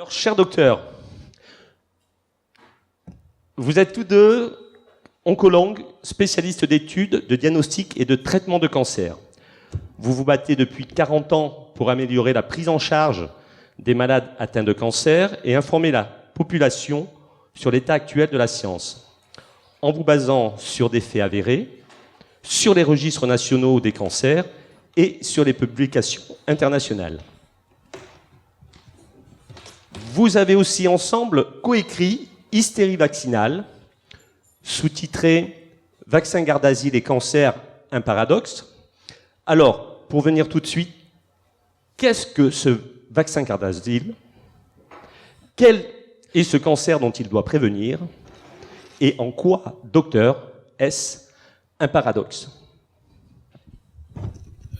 Alors, cher docteur, vous êtes tous deux oncologues, spécialistes d'études, de diagnostic et de traitement de cancer. Vous vous battez depuis 40 ans pour améliorer la prise en charge des malades atteints de cancer et informer la population sur l'état actuel de la science, en vous basant sur des faits avérés, sur les registres nationaux des cancers et sur les publications internationales. Vous avez aussi ensemble coécrit Hystérie vaccinale, sous-titré Vaccin Gardasil et cancer, un paradoxe. Alors, pour venir tout de suite, qu'est-ce que ce vaccin Gardasil? Quel est ce cancer dont il doit prévenir? Et en quoi, docteur, est-ce un paradoxe?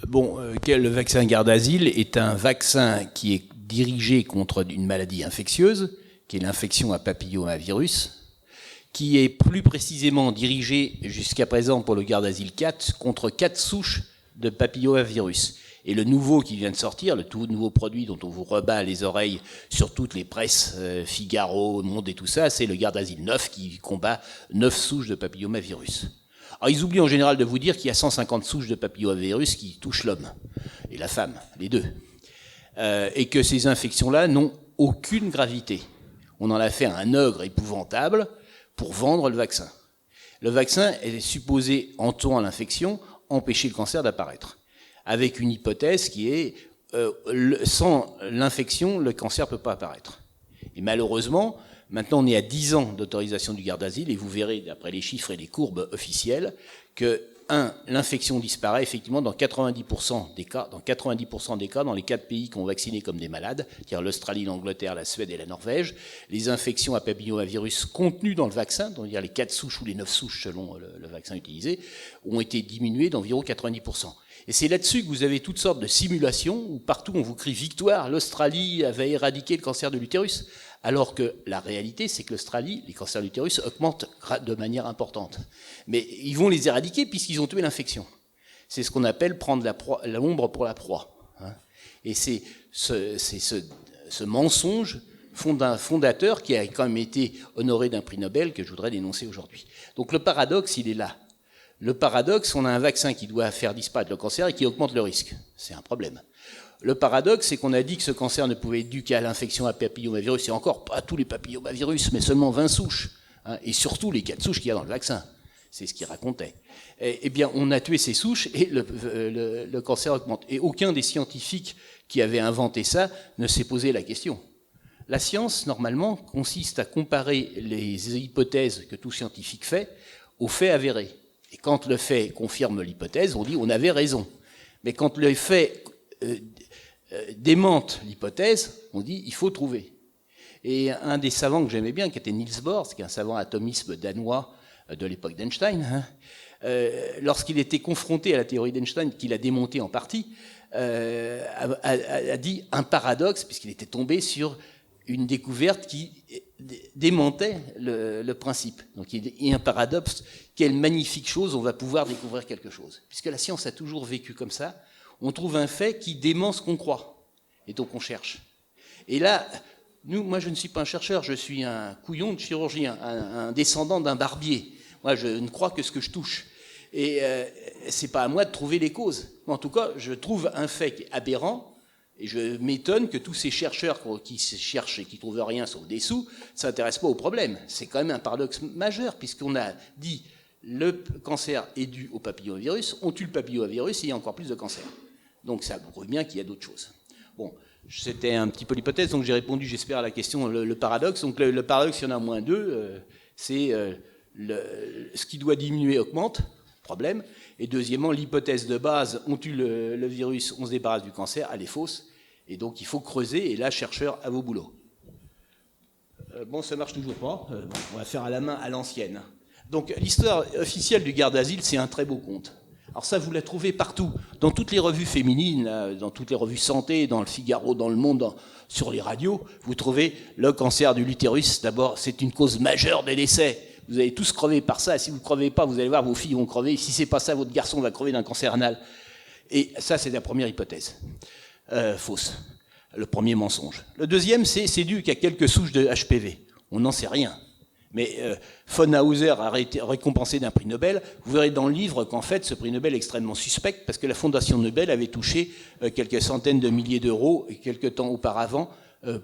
Bon, le vaccin Gardasil est un vaccin qui est dirigé contre une maladie infectieuse, qui est l'infection à papillomavirus, qui est plus précisément dirigé jusqu'à présent pour le Gardasil 4 contre 4 souches de papillomavirus. Et le nouveau qui vient de sortir, le tout nouveau produit dont on vous rebat les oreilles sur toutes les presses, Figaro, Monde et tout ça, c'est le Gardasil 9 qui combat 9 souches de papillomavirus. Alors ils oublient en général de vous dire qu'il y a 150 souches de papillomavirus qui touchent l'homme et la femme, les deux. Et que ces infections-là n'ont aucune gravité. On en a fait un ogre épouvantable pour vendre le vaccin. Le vaccin est supposé, en tuant l'infection, empêcher le cancer d'apparaître. Avec une hypothèse qui est, sans l'infection, le cancer ne peut pas apparaître. Et malheureusement, maintenant on est à 10 ans d'autorisation du Gardasil, et vous verrez, d'après les chiffres et les courbes officielles, que l'infection disparaît effectivement dans 90% des cas, dans les 4 pays qui ont vacciné comme des malades, c'est-à-dire l'Australie, l'Angleterre, la Suède et la Norvège. Les infections à papillomavirus contenues dans le vaccin, c'est-à-dire les 4 souches ou les 9 souches selon le vaccin utilisé, ont été diminuées d'environ 90%. Et c'est là-dessus que vous avez toutes sortes de simulations où partout on vous crie victoire, l'Australie avait éradiqué le cancer de l'utérus. Alors que la réalité, c'est que l'Australie, les cancers de l'utérus augmentent de manière importante. Mais ils vont les éradiquer puisqu'ils ont tué l'infection. C'est ce qu'on appelle prendre l'ombre pour la proie. Et c'est ce mensonge fondateur qui a quand même été honoré d'un prix Nobel que je voudrais dénoncer aujourd'hui. Donc le paradoxe, il est là. Le paradoxe, on a un vaccin qui doit faire disparaître le cancer et qui augmente le risque. C'est un problème. Le paradoxe, c'est qu'on a dit que ce cancer ne pouvait être dû qu'à l'infection à papillomavirus, et encore pas tous les papillomavirus, mais seulement 20 souches, et surtout les 4 souches qu'il y a dans le vaccin. C'est ce qu'il racontait. Eh bien, on a tué ces souches et le cancer augmente. Et aucun des scientifiques qui avaient inventé ça ne s'est posé la question. La science, normalement, consiste à comparer les hypothèses que tout scientifique fait aux faits avérés. Et quand le fait confirme l'hypothèse, on dit on avait raison. Mais quand le fait démente l'hypothèse, on dit il faut trouver. Et un des savants que j'aimais bien, qui était Niels Bohr, qui est un savant atomisme danois de l'époque d'Einstein, lorsqu'il était confronté à la théorie d'Einstein, qu'il a démontée en partie, a dit un paradoxe, puisqu'il était tombé sur une découverte qui démentait le principe. Donc il y a un paradoxe, quelle magnifique chose, on va pouvoir découvrir quelque chose. Puisque la science a toujours vécu comme ça, on trouve un fait qui dément ce qu'on croit. Et donc on cherche. Et là, moi je ne suis pas un chercheur, je suis un couillon de chirurgien, un descendant d'un barbier. Moi je ne crois que ce que je touche. Et c'est pas à moi de trouver les causes. En tout cas, je trouve un fait qui est aberrant, et je m'étonne que tous ces chercheurs qui cherchent et qui trouvent rien sauf des sous, ne s'intéressent pas au problème. C'est quand même un paradoxe majeur, puisqu'on a dit le cancer est dû au papillomavirus, on tue le papillomavirus et il y a encore plus de cancer. Donc ça prouve bien qu'il y a d'autres choses. Bon, c'était un petit peu l'hypothèse, donc j'ai répondu, j'espère, à la question, le paradoxe. Donc le paradoxe, il y en a moins deux, c'est ce qui doit diminuer augmente, problème. Et deuxièmement, l'hypothèse de base, on tue le virus, on se débarrasse du cancer, elle est fausse. Et donc il faut creuser, et là, chercheurs, à vos boulots. Bon, ça marche toujours pas, on va faire à la main à l'ancienne. Donc l'histoire officielle du Gardasil, c'est un très beau conte. Alors ça, vous la trouvez partout, dans toutes les revues féminines, dans toutes les revues santé, dans le Figaro, dans le Monde, sur les radios, vous trouvez le cancer de l'utérus. D'abord, c'est une cause majeure des décès. Vous allez tous crever par ça. Si vous ne crevez pas, vous allez voir, vos filles vont crever. Si c'est pas ça, votre garçon va crever d'un cancer anal. Et ça, c'est la première hypothèse. Fausse. Le premier mensonge. Le deuxième, c'est dû qu'à quelques souches de HPV. On n'en sait rien. Mais von Hauser a été récompensé d'un prix Nobel. Vous verrez dans le livre qu'en fait, ce prix Nobel est extrêmement suspect parce que la Fondation Nobel avait touché quelques centaines de milliers d'euros quelques temps auparavant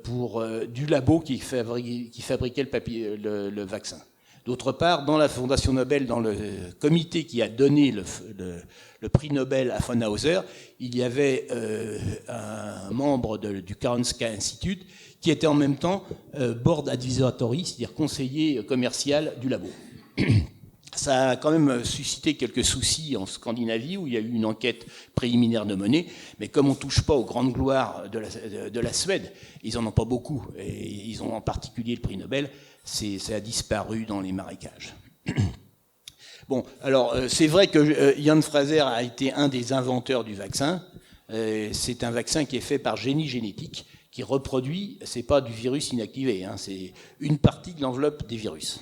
pour du labo qui fabriquait le vaccin. D'autre part, dans la Fondation Nobel, dans le comité qui a donné le prix Nobel à von Hauser, il y avait un membre du Karolinska Institute qui était en même temps board advisory, c'est-à-dire conseiller commercial du labo. Ça a quand même suscité quelques soucis en Scandinavie, où il y a eu une enquête préliminaire de menée, mais comme on ne touche pas aux grandes gloires de la Suède, ils n'en ont pas beaucoup, et ils ont en particulier le prix Nobel, ça a disparu dans les marécages. Bon, alors c'est vrai que Jan Fraser a été un des inventeurs du vaccin. C'est un vaccin qui est fait par génie génétique, qui reproduit, c'est pas du virus inactivé, hein, c'est une partie de l'enveloppe des virus.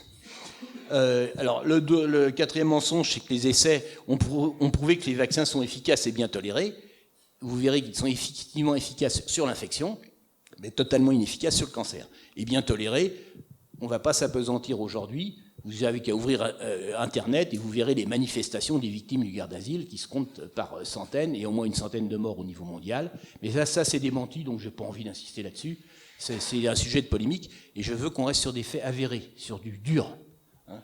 Alors le quatrième mensonge, c'est que les essais ont prouvé que les vaccins sont efficaces et bien tolérés. Vous verrez qu'ils sont effectivement efficaces sur l'infection, mais totalement inefficaces sur le cancer. Et bien tolérés, on ne va pas s'apesantir aujourd'hui. Vous avez qu'à ouvrir Internet et vous verrez les manifestations des victimes du Gardasil qui se comptent par centaines et au moins une centaine de morts au niveau mondial. Mais ça c'est démenti, donc je n'ai pas envie d'insister là-dessus. C'est un sujet de polémique et je veux qu'on reste sur des faits avérés, sur du dur. Hein.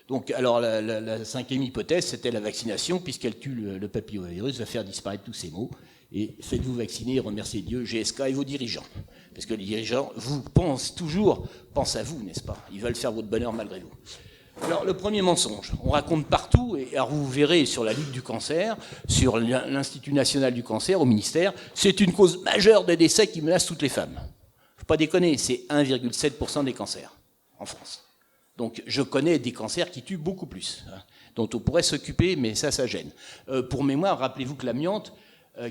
Donc, alors la cinquième hypothèse, c'était la vaccination, puisqu'elle tue le papillomavirus, va faire disparaître tous ces maux. Et faites-vous vacciner et remerciez Dieu, GSK et vos dirigeants. Parce que les dirigeants pensent à vous, n'est-ce pas? Ils veulent faire votre bonheur malgré vous. Alors, le premier mensonge, on raconte partout, et alors vous verrez sur la Ligue du cancer, sur l'Institut national du cancer, au ministère, c'est une cause majeure de décès qui menace toutes les femmes. Faut pas déconner, c'est 1,7% des cancers en France. Donc, je connais des cancers qui tuent beaucoup plus, hein, dont on pourrait s'occuper, mais ça gêne. Pour mémoire, rappelez-vous que l'amiante,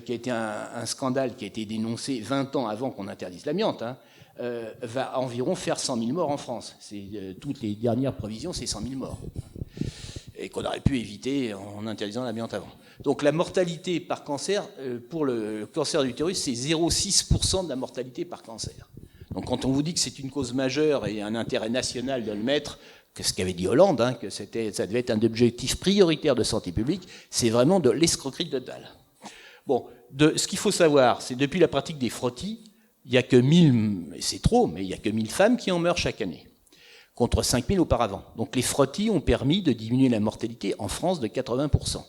qui a été un scandale qui a été dénoncé 20 ans avant qu'on interdise l'amiante, hein, va environ faire 100 000 morts en France. Toutes les dernières prévisions, c'est 100 000 morts. Et qu'on aurait pu éviter en interdisant l'amiante avant. Donc la mortalité par cancer, pour le cancer de l'utérus, c'est 0,6% de la mortalité par cancer. Donc quand on vous dit que c'est une cause majeure et un intérêt national de le mettre, que ce qu'avait dit Hollande, hein, que ça devait être un objectif prioritaire de santé publique, c'est vraiment de l'escroquerie totale. Bon, ce qu'il faut savoir, c'est depuis la pratique des frottis, il n'y a que 1000, et c'est trop, mais il n'y a que 1000 femmes qui en meurent chaque année, contre 5000 auparavant. Donc les frottis ont permis de diminuer la mortalité en France de 80%.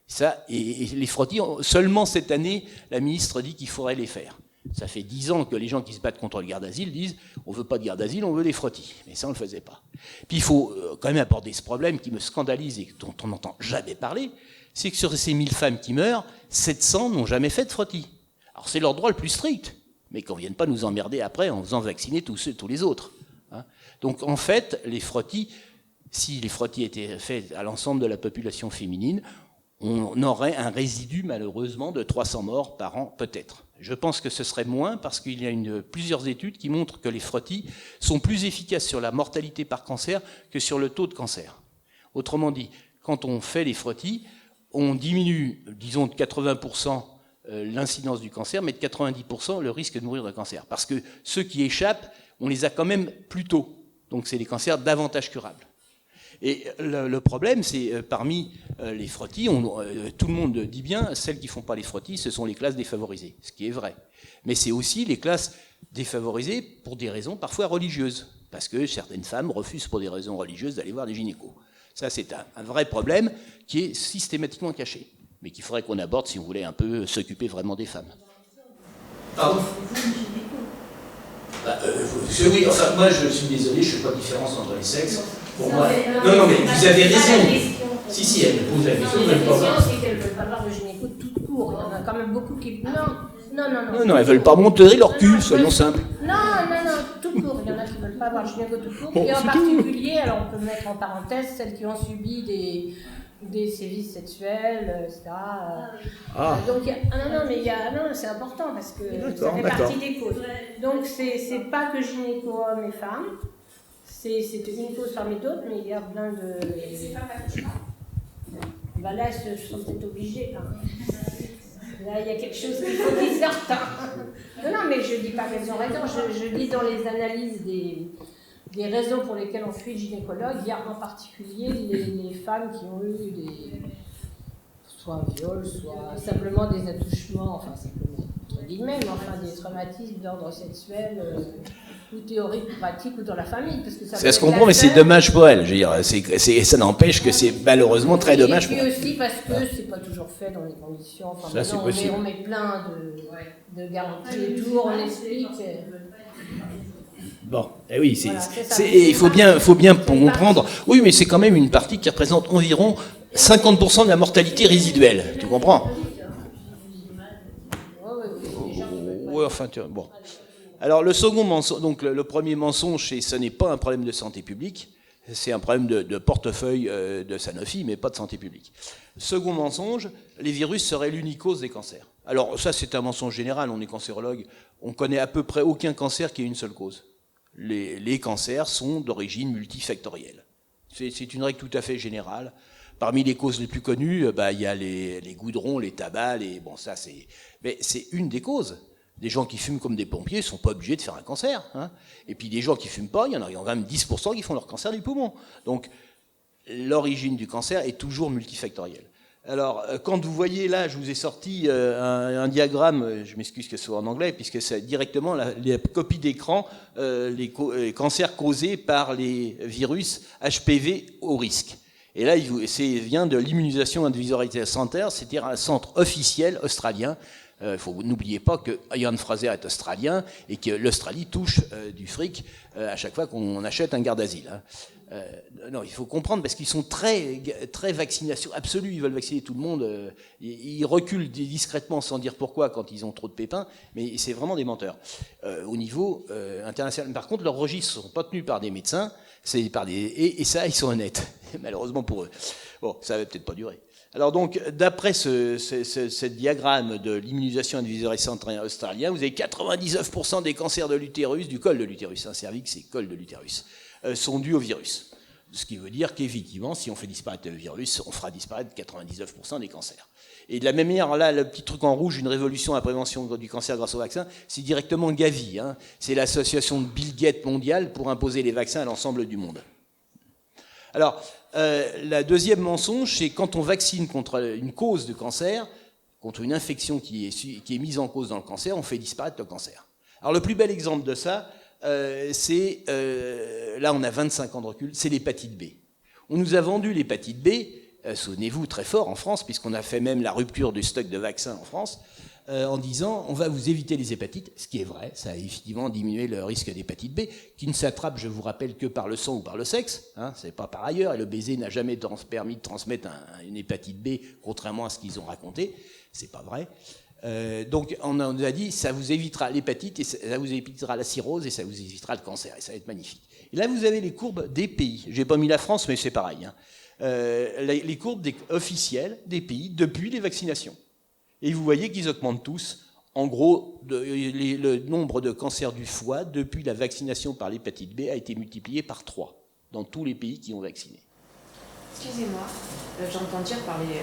Ça, et les frottis, seulement cette année, la ministre dit qu'il faudrait les faire. Ça fait 10 ans que les gens qui se battent contre le garde-asile disent « on ne veut pas de garde-asile, on veut des frottis ». Mais ça, on ne le faisait pas. Puis il faut quand même aborder ce problème qui me scandalise et dont on n'entend jamais parler, c'est que sur ces 1000 femmes qui meurent, 700 n'ont jamais fait de frottis. Alors c'est leur droit le plus strict, mais qu'on ne vienne pas nous emmerder après en faisant vacciner tous les autres. Hein. Donc en fait, les frottis, si les frottis étaient faits à l'ensemble de la population féminine, on aurait un résidu malheureusement de 300 morts par an peut-être. Je pense que ce serait moins parce qu'il y a plusieurs études qui montrent que les frottis sont plus efficaces sur la mortalité par cancer que sur le taux de cancer. Autrement dit, quand on fait les frottis, on diminue, disons, de 80% l'incidence du cancer, mais de 90% le risque de mourir de cancer. Parce que ceux qui échappent, on les a quand même plus tôt. Donc c'est des cancers davantage curables. Et le problème, c'est parmi les frottis, tout le monde dit bien, celles qui ne font pas les frottis, ce sont les classes défavorisées, ce qui est vrai. Mais c'est aussi les classes défavorisées pour des raisons parfois religieuses, parce que certaines femmes refusent pour des raisons religieuses d'aller voir des gynécos. Ça, c'est un vrai problème qui est systématiquement caché, mais qu'il faudrait qu'on aborde si on voulait un peu s'occuper vraiment des femmes. Pardon ? Oui, enfin, moi, je suis désolé, je ne fais pas de différence entre les sexes. Pour moi, non, mais vous avez raison. Si, elle me pose la question. La question, c'est qu'elles ne veulent pas voir le gynéco tout court. Il y en a quand même beaucoup qui... Non, elles ne veulent pas montrer leur cul, soyons simples. Non, tout court. Il y en a qui ne veulent pas voir le gynéco tout court. Et en particulier, alors on peut mettre en parenthèse celles qui ont subi des sévices sexuels, etc. Donc, c'est important parce que ça fait partie des causes. Donc, c'est pas que gynéco hommes et femmes. C'est une cause parmi d'autres, mais il y a plein de... Bah là, je suis peut-être obligée. Là, il y a quelque chose qu'il faut qu'ils sortent. Non, mais je ne dis pas qu'elles ont raison. Je dis dans les analyses des raisons pour lesquelles on fuit le gynécologue, il y a en particulier les femmes qui ont eu soit un viol, soit simplement des attouchements, enfin simplement, entre guillemets, mais enfin des traumatismes d'ordre sexuel, ou théorique, ou pratique, ou dans la famille. Parce que ça se comprend, mais c'est dommage pour elle. Je veux dire, ça n'empêche que c'est malheureusement très dommage pour elle. Et puis aussi parce que c'est pas toujours fait dans les conditions. Enfin, ça, c'est possible. On met plein de garanties et tout, on explique. Bon, eh oui, il faut bien comprendre. Oui, mais c'est quand même une partie qui représente environ 50% de la mortalité résiduelle. Tu comprends? Oui, enfin, bon. Alors, le second mensonge, donc le premier mensonge, ce n'est pas un problème de santé publique, c'est un problème de portefeuille de Sanofi, mais pas de santé publique. Second mensonge, les virus seraient l'unique cause des cancers. Alors, ça, c'est un mensonge général, on est cancérologue, on connaît à peu près aucun cancer qui ait une seule cause. Les cancers sont d'origine multifactorielle. C'est une règle tout à fait générale. Parmi les causes les plus connues, il y a les goudrons, les tabacs, mais c'est une des causes. Des gens qui fument comme des pompiers ne sont pas obligés de faire un cancer. Hein. Et puis des gens qui ne fument pas, il y en a quand même 10% qui font leur cancer du poumon. Donc l'origine du cancer est toujours multifactorielle. Alors quand vous voyez là, je vous ai sorti un diagramme, je m'excuse que ce soit en anglais, puisque c'est directement la copie d'écran, les cancers causés par les virus HPV au risque. Et là, vient de l'Immunisation Advisory Center, c'est-à-dire un centre officiel australien. N'oubliez pas que Ian Fraser est australien et que l'Australie touche du fric à chaque fois qu'on achète un garde-asile. Hein. Non, il faut comprendre parce qu'ils sont très vaccination absolue, ils veulent vacciner tout le monde. Ils reculent discrètement sans dire pourquoi quand ils ont trop de pépins, mais c'est vraiment des menteurs. Au niveau international, par contre, leurs registres ne sont pas tenus par des médecins, et ça, ils sont honnêtes, malheureusement pour eux. Bon, ça va peut-être pas durer. Alors donc, d'après ce diagramme de l'immunisation advisory center australien, vous avez 99% des cancers de l'utérus, du col de l'utérus, cervix et col de l'utérus, sont dus au virus. Ce qui veut dire qu'effectivement, si on fait disparaître le virus, on fera disparaître 99% des cancers. Et de la même manière, là, le petit truc en rouge, une révolution à la prévention du cancer grâce au vaccin, c'est directement Gavi. Hein. C'est l'association de Bill Gates mondiale pour imposer les vaccins à l'ensemble du monde. Alors, la deuxième mensonge, c'est quand on vaccine contre une cause de cancer, contre une infection qui est mise en cause dans le cancer, on fait disparaître le cancer. Alors, le plus bel exemple de ça, c'est, là on a 25 ans de recul, c'est l'hépatite B. On nous a vendu l'hépatite B, souvenez-vous, très fort en France, puisqu'on a fait même la rupture du stock de vaccins en France, en disant on va vous éviter les hépatites, ce qui est vrai, ça a effectivement diminué le risque d'hépatite B, qui ne s'attrape, je vous rappelle, que par le sang ou par le sexe, hein, c'est pas par ailleurs, et le baiser n'a jamais permis de transmettre une hépatite B, contrairement à ce qu'ils ont raconté, c'est pas vrai. Donc on nous a dit ça vous évitera l'hépatite, et ça vous évitera la cirrhose, et ça vous évitera le cancer, et ça va être magnifique. Et là vous avez les courbes des pays, j'ai pas mis la France, mais c'est pareil, hein. Les courbes officielles des pays depuis les vaccinations. Et vous voyez qu'ils augmentent tous. En gros, le nombre de cancers du foie depuis la vaccination par l'hépatite B a été multiplié par 3 dans tous les pays qui ont vacciné. Excusez-moi, j'entends dire par les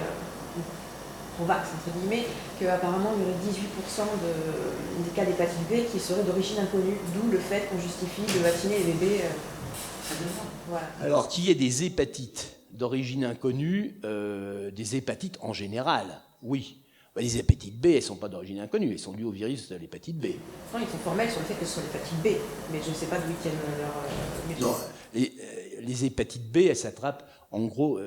pro-vax, entre guillemets, qu'apparemment il y aurait 18% des cas d'hépatite B qui seraient d'origine inconnue, d'où le fait qu'on justifie de vacciner les bébés à 2 ans. Voilà. Alors qu'il y ait des hépatites d'origine inconnue, des hépatites en général, oui. Les hépatites B, elles ne sont pas d'origine inconnue, elles sont dues au virus de l'hépatite B. Non, ils sont formels sur le fait que ce soit l'hépatite B, mais je ne sais pas d'où ils tiennent leur... Non, les hépatites B, elles s'attrapent, en gros,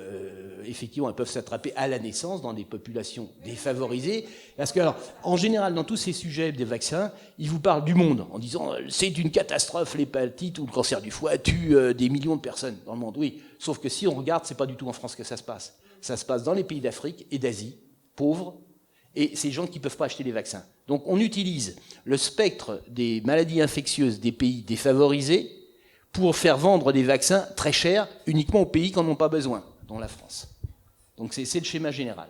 effectivement, elles peuvent s'attraper à la naissance dans des populations défavorisées. Parce que, alors, en général, dans tous ces sujets des vaccins, ils vous parlent du monde, en disant c'est une catastrophe, l'hépatite ou le cancer du foie tue des millions de personnes dans le monde. Oui, sauf que si on regarde, c'est pas du tout en France que ça se passe. Ça se passe dans les pays d'Afrique et d'Asie, pauvres, et ces gens qui ne peuvent pas acheter les vaccins. Donc on utilise le spectre des maladies infectieuses des pays défavorisés pour faire vendre des vaccins très chers uniquement aux pays qui n'en ont pas besoin, dont la France. Donc c'est le schéma général.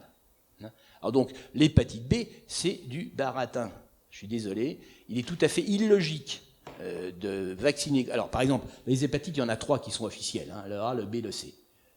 Alors donc l'hépatite B, c'est du baratin. Je suis désolé, il est tout à fait illogique de vacciner... Alors par exemple, les hépatites, il y en a 3 qui sont officielles, hein, le A, le B, le C.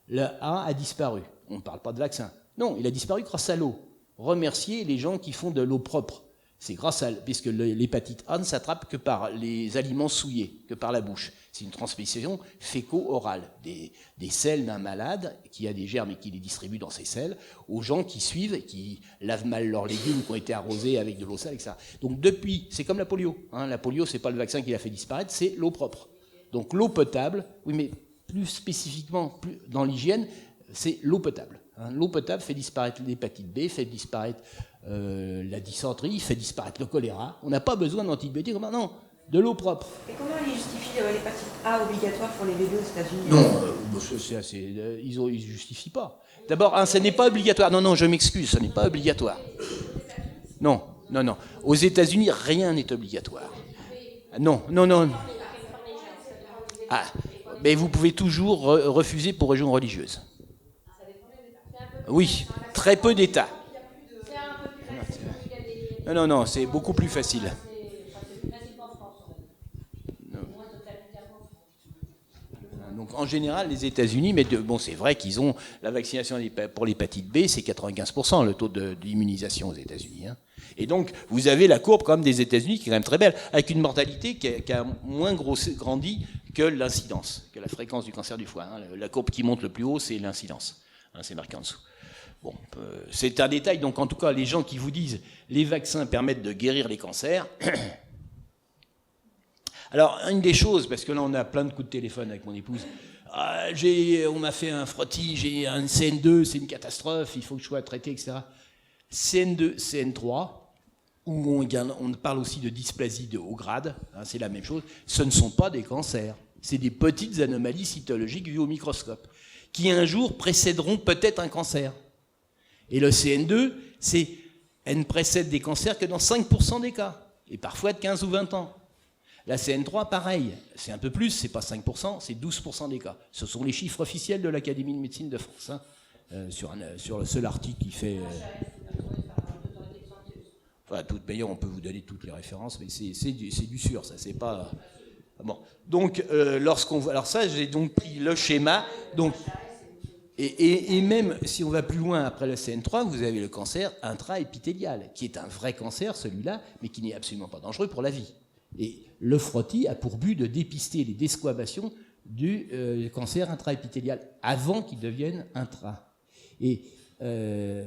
Le A disparu. On ne parle pas de vaccin. Non, il a disparu grâce à l'eau. remercier les gens qui font de l'eau propre. C'est grâce à, puisque l'hépatite A ne s'attrape que par les aliments souillés, que par la bouche. C'est une transmission féco-orale, des selles d'un malade qui a des germes et qui les distribue dans ses selles aux gens qui suivent et qui lavent mal leurs légumes qui ont été arrosés avec de l'eau sale, etc. Donc depuis, c'est comme la polio. La polio, c'est pas le vaccin qui l'a fait disparaître, c'est l'eau propre. Donc l'eau potable, oui, mais plus spécifiquement, dans l'hygiène, c'est l'eau potable. L'eau potable fait disparaître l'hépatite B, fait disparaître la dysenterie, fait disparaître le choléra. On n'a pas besoin d'antibiotiques, non, de l'eau propre. Et comment ils justifient l'hépatite A obligatoire pour les bébés aux États-Unis? Non, ils ne justifient pas. D'abord, ce n'est pas obligatoire. Non, je m'excuse, ce n'est pas obligatoire. Non. Aux États-Unis, rien n'est obligatoire. Non. Ah, mais vous pouvez toujours refuser pour raison religieuse. Oui, très peu d'États. Non, c'est beaucoup plus facile. Donc en général, les États-Unis, mais c'est vrai qu'ils ont la vaccination pour l'hépatite B, c'est 95% le taux d'immunisation aux États-Unis. Et donc vous avez la courbe quand même des États-Unis qui est quand même très belle, avec une mortalité qui a moins grandi que l'incidence, que la fréquence du cancer du foie. La courbe qui monte le plus haut, c'est l'incidence. C'est marqué en dessous. Bon, c'est un détail. Donc en tout cas, les gens qui vous disent les vaccins permettent de guérir les cancers. Alors, une des choses, parce que là, on a plein de coups de téléphone avec mon épouse. On m'a fait un frottis, j'ai un CN2, c'est une catastrophe, il faut que je sois traité, etc. CN2, CN3, où on parle aussi de dysplasie de haut grade, c'est la même chose. Ce ne sont pas des cancers, c'est des petites anomalies cytologiques vues au microscope, qui un jour précéderont peut-être un cancer. Et le CN2, elle ne précède des cancers que dans 5% des cas, et parfois de 15 ou 20 ans. La CN3, pareil, c'est un peu plus, c'est pas 5%, c'est 12% des cas. Ce sont les chiffres officiels de l'Académie de médecine de France, sur le seul article qui fait... Enfin, toute manière, on peut vous donner toutes les références, mais c'est du sûr, ça, c'est pas... Bon, donc, alors ça, j'ai donc pris le schéma, donc... Et même si on va plus loin après le CN3, vous avez le cancer intra-épithélial, qui est un vrai cancer, celui-là, mais qui n'est absolument pas dangereux pour la vie. Et le frottis a pour but de dépister les desquamations du cancer intra-épithélial avant qu'il devienne intra. Et on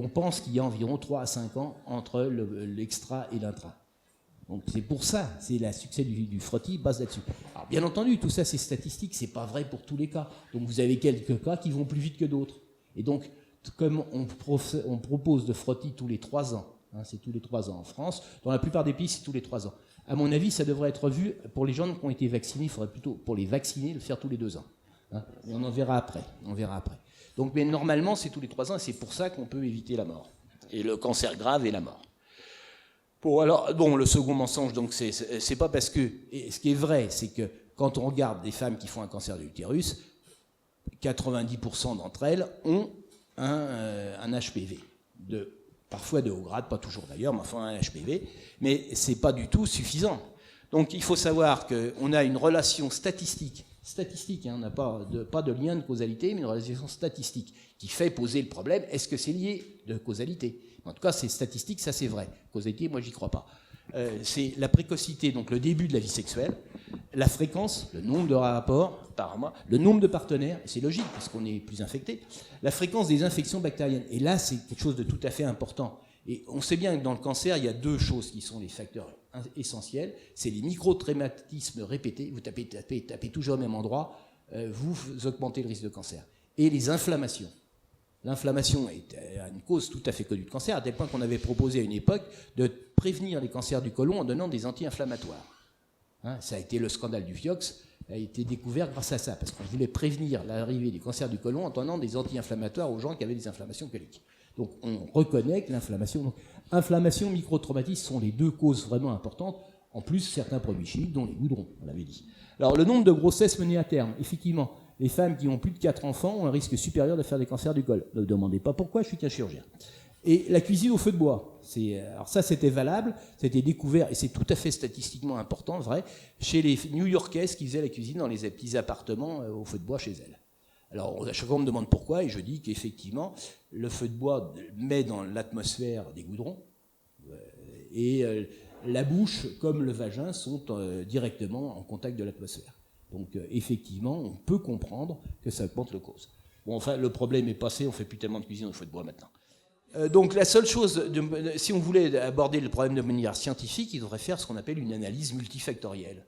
pense qu'il y a environ 3 à 5 ans entre l'extra et l'intra. Donc c'est pour ça, c'est le succès du frottis base là-dessus. Alors bien entendu, tout ça c'est statistique, c'est pas vrai pour tous les cas. Donc vous avez quelques cas qui vont plus vite que d'autres. Et donc, comme on propose de frottis tous les 3 ans, c'est tous les 3 ans en France, dans la plupart des pays c'est tous les 3 ans. À mon avis, ça devrait être vu, pour les gens qui ont été vaccinés, il faudrait plutôt, pour les vacciner, le faire tous les 2 ans. Et on en verra après. Donc, mais normalement, c'est tous les 3 ans, et c'est pour ça qu'on peut éviter la mort. Et le cancer grave et la mort. Bon, le second mensonge, donc, c'est pas parce que... Et ce qui est vrai, c'est que quand on regarde des femmes qui font un cancer de l'utérus, 90% d'entre elles ont un HPV, parfois de haut grade, pas toujours d'ailleurs, mais enfin un HPV, mais c'est pas du tout suffisant. Donc il faut savoir qu'on a une relation statistique, on n'a pas de lien de causalité, mais une relation statistique qui fait poser le problème, est-ce que c'est lié de causalité? En tout cas, c'est statistique, ça c'est vrai. Causalité, moi j'y crois pas. C'est la précocité, donc le début de la vie sexuelle, la fréquence, le nombre de rapports par mois, le nombre de partenaires, et c'est logique parce qu'on est plus infecté, la fréquence des infections bactériennes. Et là, c'est quelque chose de tout à fait important. Et on sait bien que dans le cancer, il y a 2 choses qui sont les facteurs essentiels. C'est les microtraumatismes répétés, vous tapez toujours au même endroit, vous augmentez le risque de cancer. Et les inflammations. L'inflammation est une cause tout à fait connue de cancer, à tel point qu'on avait proposé à une époque de prévenir les cancers du côlon en donnant des anti-inflammatoires. Ça a été le scandale du Vioxx, a été découvert grâce à ça, parce qu'on voulait prévenir l'arrivée des cancers du côlon en donnant des anti-inflammatoires aux gens qui avaient des inflammations coliques. Donc on reconnaît que inflammation, microtraumatisme sont les 2 causes vraiment importantes, en plus certains produits chimiques, dont les goudrons, on l'avait dit. Alors le nombre de grossesses menées à terme, effectivement, les femmes qui ont plus de 4 enfants ont un risque supérieur de faire des cancers du col. Ne me demandez pas pourquoi, je suis qu'un chirurgien. Et la cuisine au feu de bois, alors ça c'était valable, c'était découvert, et c'est tout à fait statistiquement important, vrai, chez les New-Yorkaises qui faisaient la cuisine dans les petits appartements au feu de bois chez elles. Alors, à chaque fois, on me demande pourquoi, et je dis qu'effectivement, le feu de bois met dans l'atmosphère des goudrons, et la bouche, comme le vagin, sont directement en contact de l'atmosphère. Donc, effectivement, on peut comprendre que ça augmente le cause. Bon, enfin, le problème est passé, on ne fait plus tellement de cuisine au feu de bois maintenant. Donc, la seule chose, si on voulait aborder le problème de manière scientifique, il faudrait faire ce qu'on appelle une analyse multifactorielle.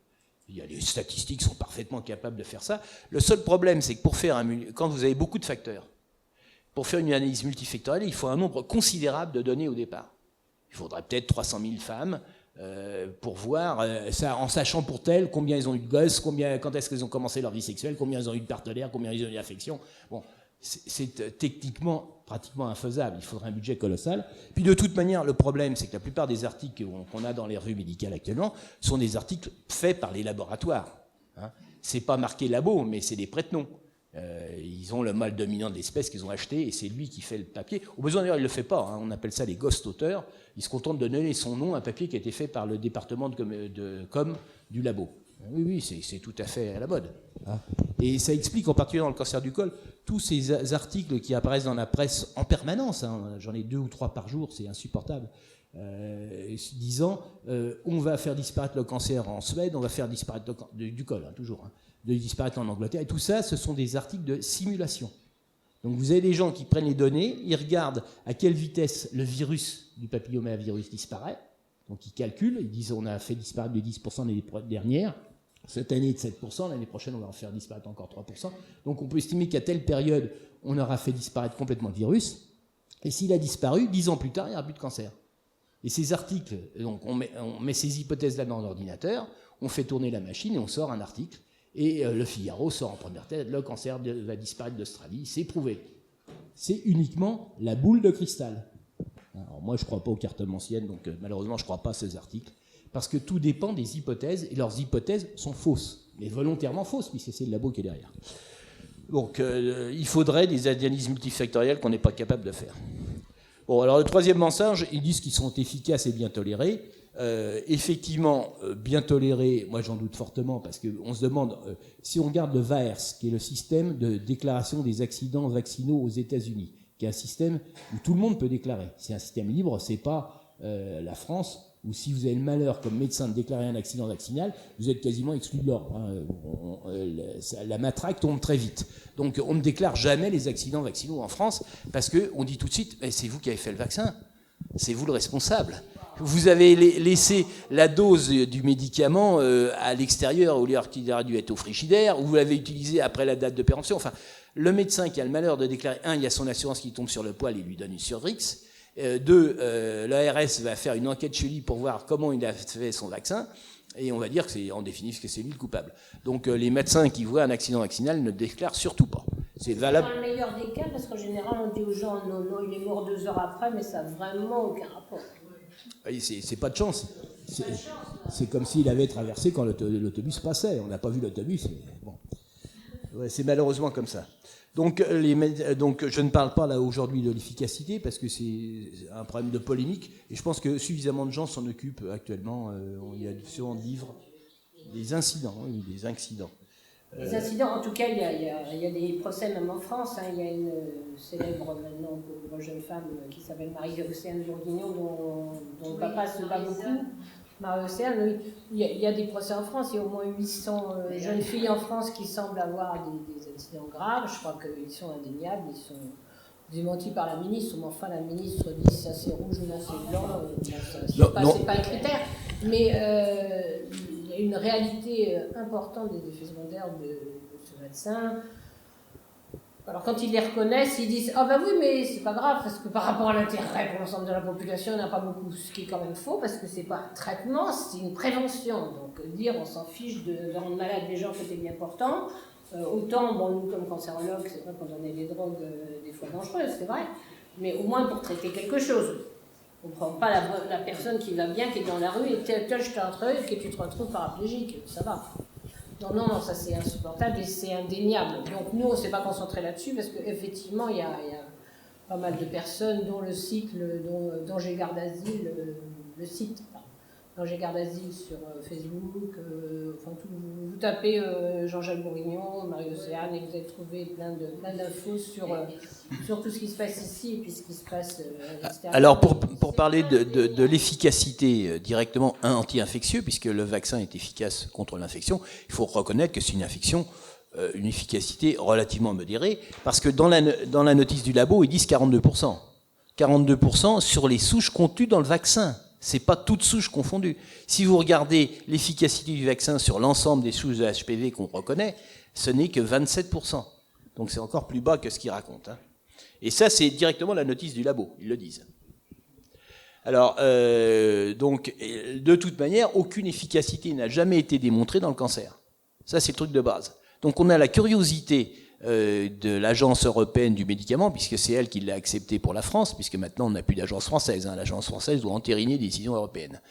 Les statistiques sont parfaitement capables de faire ça. Le seul problème, c'est que quand vous avez beaucoup de facteurs, pour faire une analyse multifactorielle, il faut un nombre considérable de données au départ. Il faudrait peut-être 300 000 femmes pour voir, ça, en sachant pour telles combien ils ont eu de gosses, quand est-ce qu'ils ont commencé leur vie sexuelle, combien ils ont eu de partenaires, combien ils ont eu d'affection. Bon, c'est techniquement pratiquement infaisable. Il faudrait un budget colossal. Puis de toute manière, le problème, c'est que la plupart des articles qu'on a dans les revues médicales actuellement sont des articles faits par les laboratoires. Hein. C'est pas marqué labo, mais c'est des prête-noms. Ils ont le mâle dominant de l'espèce qu'ils ont acheté et c'est lui qui fait le papier. Au besoin d'ailleurs, il ne le fait pas. Hein. On appelle ça les ghost auteurs. Il se contente de donner son nom à un papier qui a été fait par le département de com du labo. Oui, c'est tout à fait à la mode. Hein. Et ça explique, en particulier dans le cancer du col, tous ces articles qui apparaissent dans la presse en permanence. Hein. J'en ai 2 ou 3 par jour, c'est insupportable. Disant on va faire disparaître le cancer en Suède, on va faire disparaître du col, hein, toujours, hein, de disparaître en Angleterre. Et tout ça, ce sont des articles de simulation. Donc vous avez des gens qui prennent les données, ils regardent à quelle vitesse le virus du papillomavirus disparaît. Donc ils calculent, ils disent on a fait disparaître de 10% l'année dernière. Cette année de 7%, l'année prochaine on va en faire disparaître encore 3%. Donc on peut estimer qu'à telle période, on aura fait disparaître complètement le virus. Et s'il a disparu, 10 ans plus tard, il n'y aura plus de cancer. Et ces articles, donc on met ces hypothèses-là dans l'ordinateur, on fait tourner la machine et on sort un article. Et le Figaro sort en première tête, le cancer va disparaître d'Australie, c'est prouvé. C'est uniquement la boule de cristal. Alors moi je ne crois pas aux cartomanciennes, donc malheureusement je ne crois pas à ces articles. Parce que tout dépend des hypothèses, et leurs hypothèses sont fausses, mais volontairement fausses, puisque c'est le labo qui est derrière. Donc il faudrait des analyses multifactorielles qu'on n'est pas capable de faire. Bon, alors le troisième mensonge, ils disent qu'ils sont efficaces et bien tolérés. Effectivement, bien tolérés, moi j'en doute fortement, parce qu'on se demande, si on regarde le VAERS, qui est le système de déclaration des accidents vaccinaux aux États-Unis, qui est un système où tout le monde peut déclarer. C'est un système libre, c'est pas la France, où si vous avez le malheur comme médecin de déclarer un accident vaccinal, vous êtes quasiment exclu de l'ordre. Hein. La matraque tombe très vite. Donc on ne déclare jamais les accidents vaccinaux en France, parce qu'on dit tout de suite, c'est vous qui avez fait le vaccin, c'est vous le responsable. Vous avez laissé la dose du médicament à l'extérieur, au lieu qu'il aurait dû être au frigidaire, ou vous l'avez utilisé après la date de péremption. Enfin, le médecin qui a le malheur de déclarer, il y a son assurance qui tombe sur le poil et lui donne une surrix. 2, l'ARS va faire une enquête chez lui pour voir comment il a fait son vaccin, et on va dire que c'est en définitive que c'est lui le coupable. Donc les médecins qui voient un accident vaccinal ne déclarent surtout pas. C'est valable. Dans le meilleur des cas, parce qu'en général on dit aux gens non, il est mort 2 heures après, mais ça n'a vraiment aucun rapport. C'est pas de chance. C'est comme s'il avait traversé quand l'autobus passait. On n'a pas vu l'autobus. Bon. Ouais, c'est malheureusement comme ça. Donc je ne parle pas là aujourd'hui de l'efficacité parce que c'est un problème de polémique. Et je pense que suffisamment de gens s'en occupent actuellement. Il y a souvent de livres. Des incidents, oui, des accidents. Les incidents, en tout cas, il y a des procès même en France. Hein. Il y a une célèbre maintenant pauvre jeune femme qui s'appelle Marie-Océane Bourguignon, dont le papa se bat beaucoup. Marie-Océane, oui. Il y a des procès en France. Il y a au moins 800 jeunes filles en France qui semblent avoir des accidents graves. Je crois qu'ils sont indéniables. Ils sont démentis par la ministre. Mais enfin, la ministre dit ça c'est rouge ou là c'est blanc. C'est pas un critère. Mais il y a une réalité importante des effets secondaires de ce médecin. Alors quand ils les reconnaissent, ils disent « Ah ben oui, mais c'est pas grave, parce que par rapport à l'intérêt pour l'ensemble de la population, il n'y en a pas beaucoup », ce qui est quand même faux, parce que c'est pas un traitement, c'est une prévention. Donc dire on s'en fiche de rendre malade les gens, c'était bien important. Autant, nous comme cancérologues, c'est vrai qu'on donnait des drogues des fois dangereuses, c'est vrai, mais au moins pour traiter quelque chose. On ne prend pas la personne qui va bien, qui est dans la rue, et je te retrouve, et tu te retrouves paraplégique, ça va. Non, ça c'est insupportable et c'est indéniable. Donc nous, on ne s'est pas concentré là-dessus parce qu'effectivement, il y a pas mal de personnes dont le cycle, dont j'ai garde asile, le site, Danger Garde Asile sur Facebook, enfin, vous tapez Jean-Jacques Bourignon, Marie-Océane, et vous allez trouver plein d'infos sur tout ce qui se passe ici et puis ce qui se passe à l'extérieur. Alors, pour parler de l'efficacité directement anti-infectieux, puisque le vaccin est efficace contre l'infection, il faut reconnaître que c'est une efficacité relativement modérée, parce que dans la notice du labo, ils disent 42%. 42% sur les souches contenues dans le vaccin. C'est pas toutes souches confondues. Si vous regardez l'efficacité du vaccin sur l'ensemble des souches de HPV qu'on reconnaît, ce n'est que 27%. Donc c'est encore plus bas que ce qu'ils racontent. Et ça, c'est directement la notice du labo, ils le disent. Alors, donc, de toute manière, aucune efficacité n'a jamais été démontrée dans le cancer. Ça, c'est le truc de base. Donc on a la curiosité de l'Agence européenne du médicament, puisque c'est elle qui l'a accepté pour la France, puisque maintenant on n'a plus d'agence française. L'agence française doit entériner des décisions européennes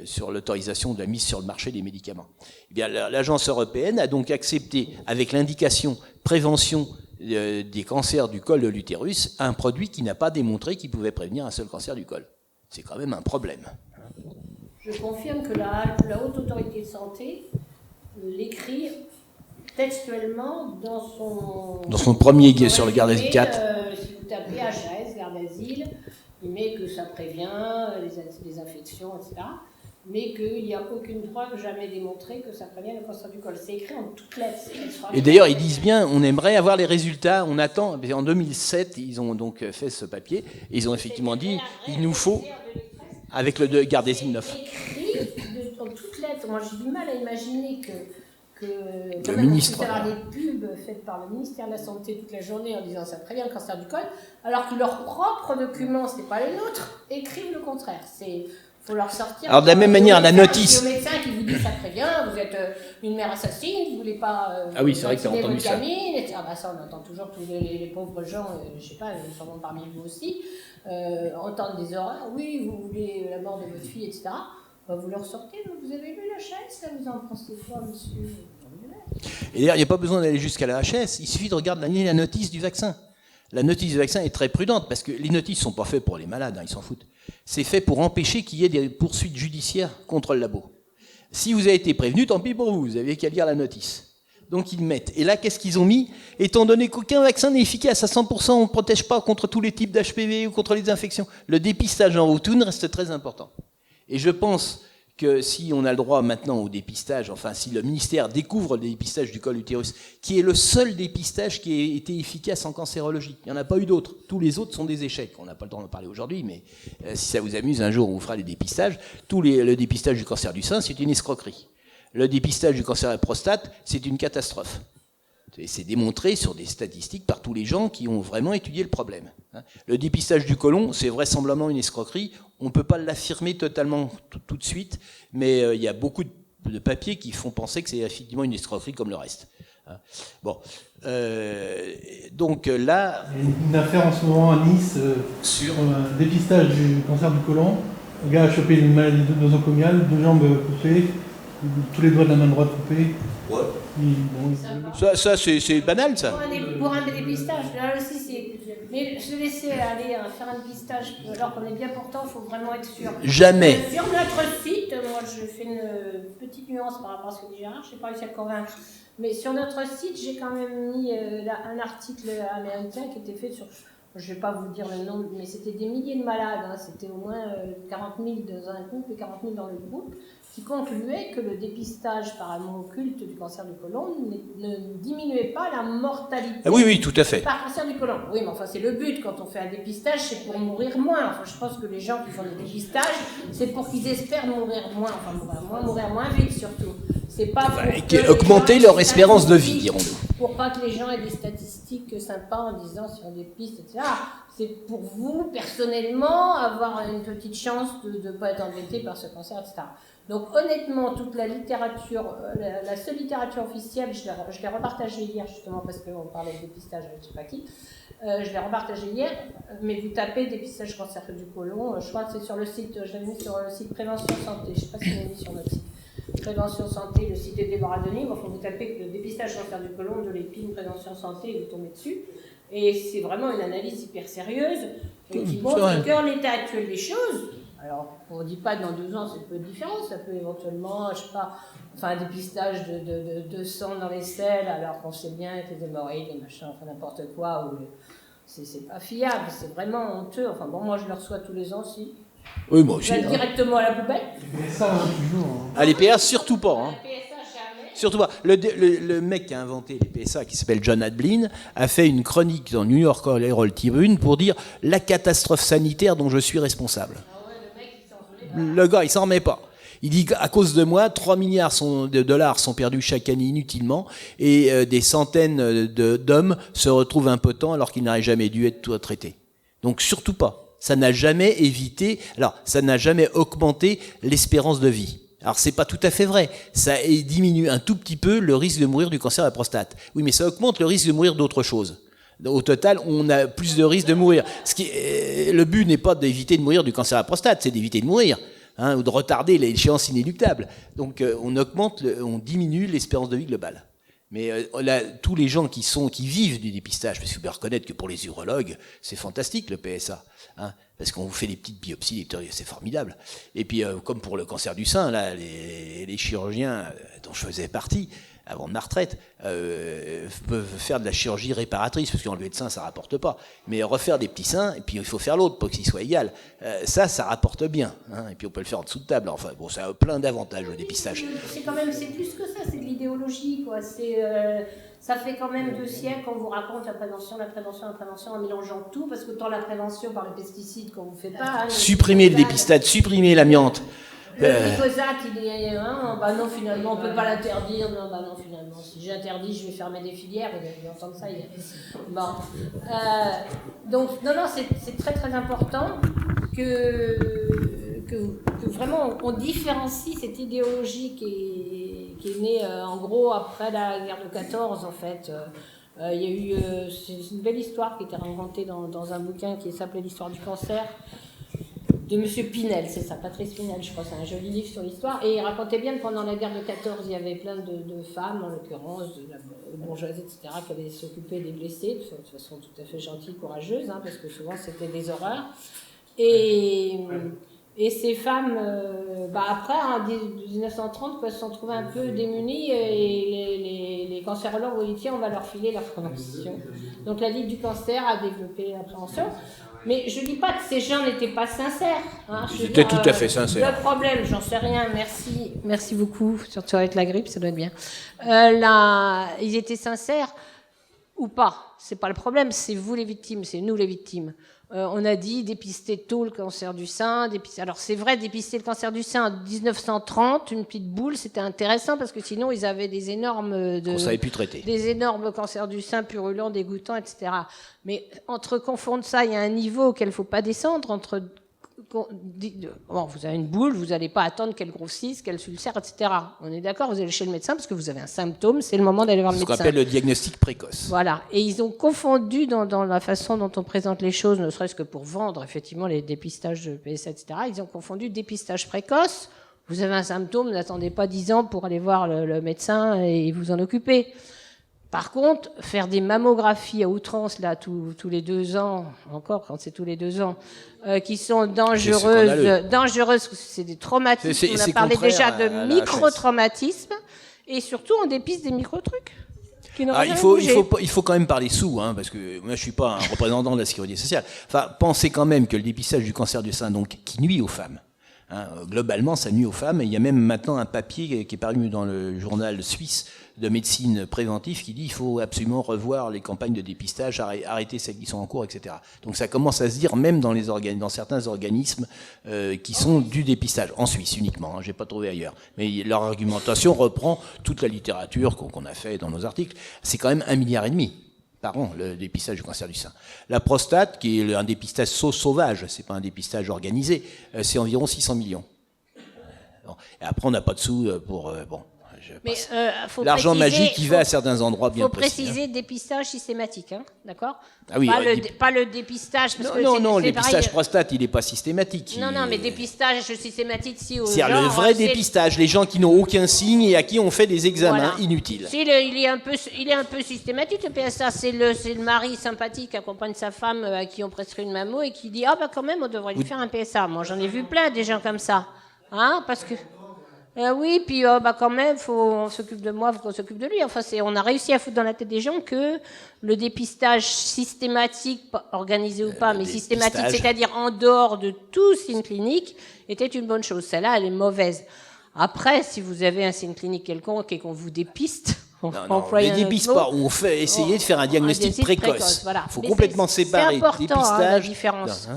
sur l'autorisation de la mise sur le marché des médicaments. Eh bien, l'agence européenne a donc accepté, avec l'indication prévention des cancers du col de l'utérus, un produit qui n'a pas démontré qu'il pouvait prévenir un seul cancer du col. C'est quand même un problème. Je confirme que la Haute Autorité de Santé l'écrit textuellement dans son premier sur le Garde Asile 4. Si vous tapez HAS, Garde Asile, il met que ça prévient les infections, etc. Mais qu'il n'y a aucune preuve jamais démontrée que ça prévient le cancer du col. C'est écrit en toutes lettres. Et d'ailleurs, ils disent bien, on aimerait avoir les résultats, on attend. En 2007, ils ont donc fait ce papier, et ils ont effectivement dit, il nous faut, avec le Garde Asile 9. C'est écrit en toutes lettres. Moi, j'ai du mal à imaginer que le ministre. Avoir des pubs faites par le ministère de la Santé toute la journée en disant ça prévient le cancer du col, alors que leurs propres documents, c'est pas les nôtres, écrivent le contraire. Faut leur sortir. Alors de la même manière, la notice. Le médecin qui vous dit ça prévient, vous êtes une mère assassine, vous voulez pas. Ah oui, c'est vrai que tu as entendu ça. Ah bah ça, on entend toujours tous les pauvres gens, je sais pas, sûrement parmi vous aussi, entendre des horreurs. Oui, vous voulez la mort de votre fille, etc. Bah, vous leur sortez, vous avez lu la HS, là, vous en pensez quoi, monsieur? Et d'ailleurs, il n'y a pas besoin d'aller jusqu'à la HS, il suffit de regarder la notice du vaccin. La notice du vaccin est très prudente, parce que les notices ne sont pas faites pour les malades, ils s'en foutent. C'est fait pour empêcher qu'il y ait des poursuites judiciaires contre le labo. Si vous avez été prévenu, tant pis pour vous, vous n'avez qu'à lire la notice. Donc ils mettent. Et là, qu'est-ce qu'ils ont mis? Étant donné qu'aucun vaccin n'est efficace à 100%, on ne protège pas contre tous les types d'HPV ou contre les infections, le dépistage en routine reste très important. Et je pense que si on a le droit maintenant au dépistage, enfin si le ministère découvre le dépistage du col de l'utérus, qui est le seul dépistage qui ait été efficace en cancérologie, il n'y en a pas eu d'autres. Tous les autres sont des échecs. On n'a pas le temps d'en parler aujourd'hui, mais si ça vous amuse, un jour on vous fera les dépistages. Le dépistage du cancer du sein, c'est une escroquerie. Le dépistage du cancer de la prostate, c'est une catastrophe. C'est démontré sur des statistiques par tous les gens qui ont vraiment étudié le problème. Le dépistage du côlon, c'est vraisemblablement une escroquerie. On ne peut pas l'affirmer totalement tout de suite, mais il y a beaucoup de papiers qui font penser que c'est effectivement une escroquerie comme le reste. Bon, donc là... Il y a une affaire en ce moment à Nice sur un dépistage du cancer du côlon. Le gars a chopé une maladie nosocomiale, 2 jambes coupées, tous les doigts de la main droite coupés. Ouais. Ça c'est banal, ça. Pour un dépistage, là aussi, c'est... Mais se laisser aller faire un dépistage alors qu'on est bien portant, il faut vraiment être sûr. Jamais. Sur notre site, moi je fais une petite nuance par rapport à ce que dit Gérard, je n'ai pas réussi à le convaincre, mais sur notre site, j'ai quand même mis un article américain qui était fait sur... Je ne vais pas vous dire le nom, mais c'était des milliers de malades, c'était au moins 40 000 dans un groupe et 40 000 dans le groupe, qui concluait que le dépistage par amont occulte du cancer du côlon ne diminuait pas la mortalité. Ah oui, tout à fait. Par cancer du côlon. Oui, mais enfin, c'est le but. Quand on fait un dépistage, c'est pour mourir moins. Enfin, je pense que les gens qui font des dépistages, c'est pour qu'ils espèrent mourir moins. Enfin, mourir moins vite, surtout. C'est pas pour augmenter leur espérance de vie, dirons-nous. Pour pas que les gens aient des statistiques sympas en disant sur des pistes, etc. C'est pour vous, personnellement, avoir une petite chance de ne pas être embêté par ce cancer, etc. Donc honnêtement, toute la littérature, la seule littérature officielle, je l'ai repartagée hier justement parce qu'on parlait de dépistage avec je sais pas qui, je l'ai repartagée hier, mais vous tapez dépistage cancer du côlon, je crois que c'est sur le site, je l'avais mis sur le site Prévention Santé, je ne sais pas si vous l'avez mis sur notre site. Prévention Santé, le site est Déborah Denis, enfin vous tapez le dépistage cancer du côlon de l'épine Prévention Santé et vous tombez dessus. Et c'est vraiment une analyse hyper sérieuse qui montre qu'en l'état actuel des choses, Alors, on ne dit pas dans 2 ans, c'est peu différent, ça peut éventuellement, je sais pas, enfin, un dépistage de sang dans les selles, alors qu'on sait bien que les hémorroïdes, les machins, enfin n'importe quoi, ou c'est pas fiable, c'est vraiment honteux. Enfin bon, moi je le reçois tous les ans aussi. Oui, moi aussi. Directement à la poubelle. Mais ça, toujours. Ah, les PSA, surtout pas. Hein. La PSA, jamais. Surtout pas. Le mec qui a inventé les PSA, qui s'appelle John Adblin, a fait une chronique dans New York Herald Tribune pour dire la catastrophe sanitaire dont je suis responsable. Ah ouais, le mec, il s'en voulait pas. Le gars, il s'en remet pas. Il dit qu'à cause de moi, 3 milliards de dollars sont perdus chaque année inutilement et des centaines d'hommes se retrouvent impotents alors qu'ils n'auraient jamais dû être traités. Donc surtout pas. Ça n'a jamais évité, alors ça n'a jamais augmenté l'espérance de vie. Alors c'est pas tout à fait vrai. Ça diminue un tout petit peu le risque de mourir du cancer de la prostate. Oui, mais ça augmente le risque de mourir d'autre chose. Au total, on a plus de risques de mourir. Le but n'est pas d'éviter de mourir du cancer de la prostate, c'est d'éviter de mourir. Ou de retarder l'échéance inéluctable. Donc on diminue l'espérance de vie globale. Mais là, tous les gens qui vivent du dépistage, parce qu'il faut bien reconnaître que pour les urologues, c'est fantastique le PSA, parce qu'on vous fait des petites biopsies, c'est formidable. Et puis comme pour le cancer du sein, là, les chirurgiens dont je faisais partie, avant de ma retraite, peuvent faire de la chirurgie réparatrice, parce qu'enlever de sein, ça rapporte pas. Mais refaire des petits seins, et puis il faut faire l'autre pour qu'il soit égal. Ça rapporte bien. Et puis on peut le faire en dessous de table. Enfin, bon, ça a plein d'avantages, le dépistage. C'est plus que ça, c'est de l'idéologie, quoi. Ça fait quand même 2 siècles qu'on vous raconte la prévention, en mélangeant tout, parce que tant la prévention par les pesticides qu'on vous fait pas... Supprimer le dépistage, supprimer l'amiante. Le glyphosate, il est... bah non, finalement, on ne peut pas l'interdire. Non, bah non, finalement, si j'interdis, je vais fermer des filières. Il entend ça. Bon. Donc, non, c'est très, très important que vraiment, on différencie cette idéologie qui est née, en gros, après la guerre de 14, en fait. Il y a eu... c'est une belle histoire qui était inventée dans un bouquin qui s'appelait « L'histoire du cancer ». De Monsieur Pinel, c'est ça, Patrice Pinel, je crois, c'est un joli livre sur l'histoire. Et il racontait bien que pendant la guerre de 14, il y avait plein de femmes, en l'occurrence, de la bourgeoisie, etc., qui allaient s'occuper des blessés, de façon tout à fait gentille, courageuse, parce que souvent c'était des horreurs. Et ces femmes, après, en 1930, se sont trouvées un peu démunies, et les cancérologues ont dit, tiens, on va leur filer leur prévention. Donc la Ligue du cancer a développé la prévention. Mais je ne dis pas que ces gens n'étaient pas sincères. C'était tout à fait sincère. Le problème, j'en sais rien, merci beaucoup, surtout avec la grippe, ça doit être bien. Ils étaient sincères ou pas, c'est pas le problème, c'est vous les victimes, c'est nous les victimes. On a dit dépister tôt le cancer du sein. Alors c'est vrai, dépister le cancer du sein en 1930, une petite boule, c'était intéressant parce que sinon ils avaient des énormes... qu'on savait plus traiter. Des énormes cancers du sein purulents, dégoûtants, etc. Mais entre confondre ça, il y a un niveau auquel il ne faut pas descendre. Bon, vous avez une boule, vous n'allez pas attendre qu'elle grossisse, qu'elle s'ulcère, etc. On est d'accord, vous allez chez le médecin parce que vous avez un symptôme, c'est le moment d'aller voir le médecin. Ce qu'on appelle le diagnostic précoce. Voilà, et ils ont confondu dans la façon dont on présente les choses, ne serait-ce que pour vendre effectivement les dépistages de PSA, etc. Ils ont confondu dépistage précoce. Vous avez un symptôme, n'attendez pas 10 ans pour aller voir le médecin et vous en occuper. Par contre, faire des mammographies à outrance, là, tous les 2 ans, encore quand c'est tous les 2 ans, qui sont dangereuses, c'est des traumatismes, on a parlé déjà de micro-traumatismes, et surtout on dépiste des micro-trucs. Il faut quand même parler sous, parce que moi je suis pas un représentant de la sécurité sociale. Enfin, pensez quand même que le dépistage du cancer du sein, donc, qui nuit aux femmes, globalement ça nuit aux femmes, et il y a même maintenant un papier qui est paru dans le journal suisse de médecine préventive qui dit qu'il faut absolument revoir les campagnes de dépistage, arrêter celles qui sont en cours, etc. Donc ça commence à se dire même dans certains organismes qui sont du dépistage, en Suisse uniquement, j'ai pas trouvé ailleurs. Mais leur argumentation reprend toute la littérature qu'on a fait dans nos articles. C'est quand même 1,5 milliard par an, le dépistage du cancer du sein. La prostate, qui est un dépistage sauvage, c'est pas un dépistage organisé, c'est environ 600 millions. Et après, on n'a pas de sous pour... Mais l'argent magique qui va à certains endroits bien précis. Il faut préciser dépistage systématique, hein, d'accord? Ah oui, pas le dépistage. Parce non, le dépistage prostate, il n'est pas systématique. Non, mais dépistage systématique, si. C'est le vrai dépistage, les gens qui n'ont aucun signe et à qui on fait des examens inutiles. Il est un peu systématique, le PSA. C'est le mari sympathique qui accompagne sa femme à qui on prescrit une mammo et qui dit quand même, on devrait lui faire un PSA. Moi, j'en ai vu plein des gens comme ça. Hein, parce que. Oui, puis quand même, on s'occupe de moi, faut qu'on s'occupe de lui. Enfin, on a réussi à foutre dans la tête des gens que le dépistage systématique, organisé ou pas, mais systématique, c'est-à-dire en dehors de tout signe clinique, était une bonne chose. Celle-là, elle est mauvaise. Après, si vous avez un signe clinique quelconque et qu'on vous dépiste, on ne dépiste pas. On fait essayer de faire un diagnostic précoce. Voilà. Il faut complètement séparer dépistage. La différence.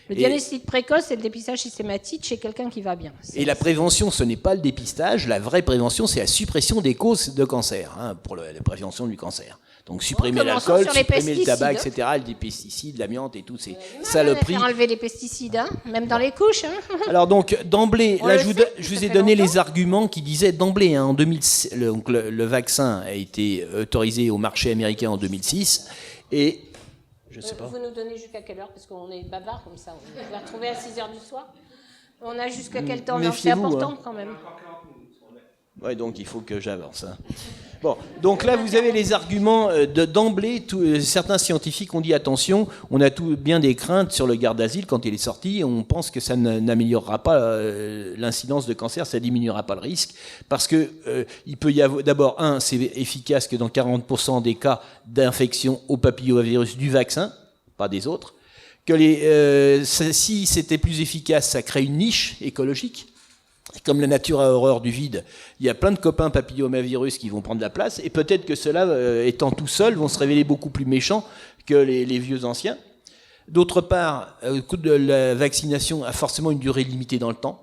Le diagnostic précoce, c'est le dépistage systématique chez quelqu'un qui va bien. Et la prévention, ce n'est pas le dépistage. La vraie prévention, c'est la suppression des causes de cancer, pour la prévention du cancer. Donc supprimer l'alcool, supprimer le tabac, etc., les pesticides, l'amiante et toutes ces saloperies. Faire enlever les pesticides, même dans les couches. Alors donc, d'emblée, là je vous ai donné les arguments qui disaient d'emblée, en 2006, le vaccin a été autorisé au marché américain en 2006, et... Je sais pas. Vous nous donnez jusqu'à quelle heure? Parce qu'on est bavard comme ça. On va retrouver à 6h du soir. On a jusqu'à quel temps? C'est important quand même. Oui, donc il faut que j'avance. Bon, donc là, vous avez les arguments d'emblée. Certains scientifiques ont dit attention, on a tout bien des craintes sur le garde d'asile quand il est sorti. On pense que ça n'améliorera pas l'incidence de cancer, ça diminuera pas le risque. Parce que il peut y avoir, d'abord, c'est efficace que dans 40% des cas d'infection au papillomavirus du vaccin, pas des autres. Que si c'était plus efficace, ça crée une niche écologique. Comme la nature a horreur du vide, il y a plein de copains papillomavirus qui vont prendre la place, et peut-être que ceux-là, étant tout seuls, vont se révéler beaucoup plus méchants que les vieux anciens. D'autre part, la vaccination a forcément une durée limitée dans le temps.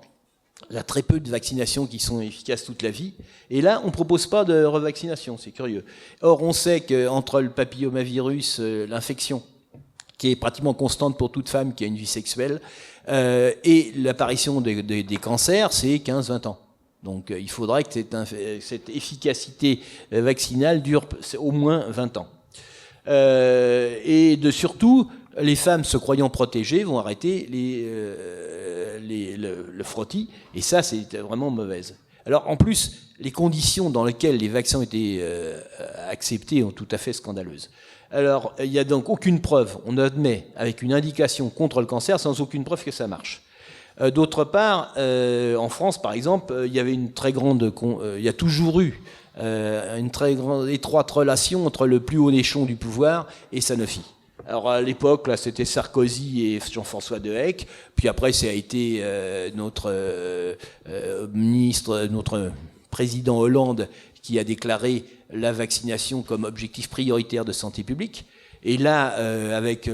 Il y a très peu de vaccinations qui sont efficaces toute la vie. Et là, on ne propose pas de revaccination, c'est curieux. Or, on sait qu'entre le papillomavirus, l'infection, qui est pratiquement constante pour toute femme qui a une vie sexuelle, et l'apparition des cancers, c'est 15-20 ans. Donc il faudrait que cette efficacité vaccinale dure au moins 20 ans. Et surtout, les femmes se croyant protégées vont arrêter le frottis, et ça, c'est vraiment mauvaise. Alors en plus, les conditions dans lesquelles les vaccins ont été acceptés sont tout à fait scandaleuses. Alors, il n'y a donc aucune preuve, on admet, avec une indication contre le cancer, sans aucune preuve que ça marche. D'autre part, en France, par exemple, il y avait il y a toujours eu une très grande étroite relation entre le plus haut échelon du pouvoir et Sanofi. Alors à l'époque, là, c'était Sarkozy et Jean-François Dehecq, puis après, ça a été notre président Hollande qui a déclaré la vaccination comme objectif prioritaire de santé publique. Et là, avec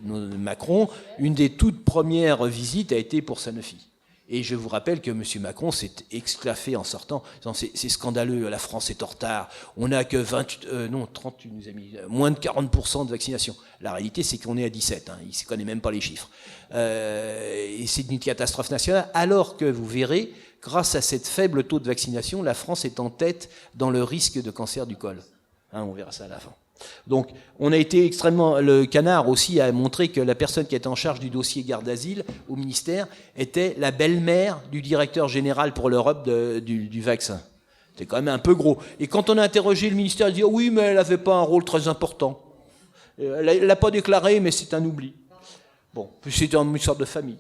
Macron, une des toutes premières visites a été pour Sanofi. Et je vous rappelle que M. Macron s'est exclaffé en sortant, c'est scandaleux, la France est en retard, on n'a que 30, il nous a mis moins de 40% de vaccination. La réalité, c'est qu'on est à 17, il ne connaît même pas les chiffres. Et c'est une catastrophe nationale, alors que vous verrez, grâce à cette faible taux de vaccination, la France est en tête dans le risque de cancer du col. On verra ça à la fin. Donc, on a été extrêmement... Le Canard aussi a montré que la personne qui était en charge du dossier garde d'asile au ministère était la belle-mère du directeur général pour l'Europe du vaccin. C'est quand même un peu gros. Et quand on a interrogé le ministère, il dit « Oui, mais elle n'avait pas un rôle très important. Elle l'a pas déclaré, mais c'est un oubli. » Bon, c'est une sorte de famille.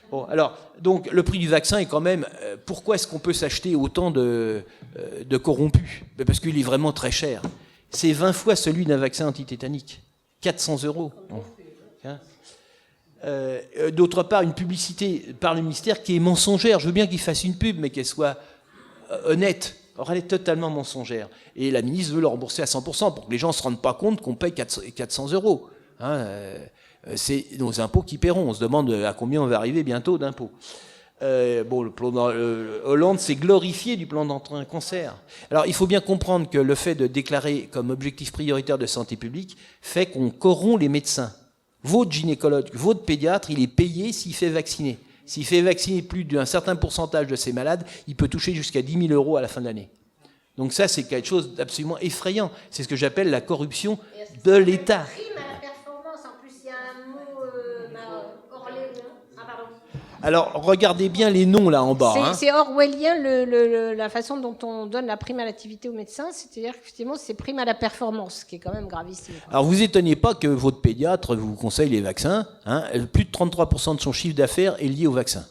Bon, alors, donc, le prix du vaccin est quand même... pourquoi est-ce qu'on peut s'acheter autant de corrompus? Parce qu'il est vraiment très cher. C'est 20 fois celui d'un vaccin antitétanique. 400 €. D'autre part, une publicité par le ministère qui est mensongère. Je veux bien qu'il fasse une pub, mais qu'elle soit honnête. Or, elle est totalement mensongère. Et la ministre veut le rembourser à 100% pour que les gens ne se rendent pas compte qu'on paye 400 €. C'est nos impôts qui paieront. On se demande à combien on va arriver bientôt d'impôts. Le plan Hollande s'est glorifié du plan d'anti-cancer. Alors, il faut bien comprendre que le fait de déclarer comme objectif prioritaire de santé publique fait qu'on corrompt les médecins. Votre gynécologue, votre pédiatre, il est payé s'il fait vacciner. S'il fait vacciner plus d'un certain pourcentage de ces malades, il peut toucher jusqu'à 10 000 € à la fin de l'année. Donc ça, c'est quelque chose d'absolument effrayant. C'est ce que j'appelle la corruption de l'État. Prime à la performance, en plus, il y a un mot Alors, regardez bien les noms là en bas. C'est orwellien la façon dont on donne la prime à l'activité aux médecins, c'est-à-dire qu'effectivement, c'est prime à la performance, ce qui est quand même gravissime. Alors, vous étonnez pas que votre pédiatre vous conseille les vaccins. Plus de 33% de son chiffre d'affaires est lié aux vaccins.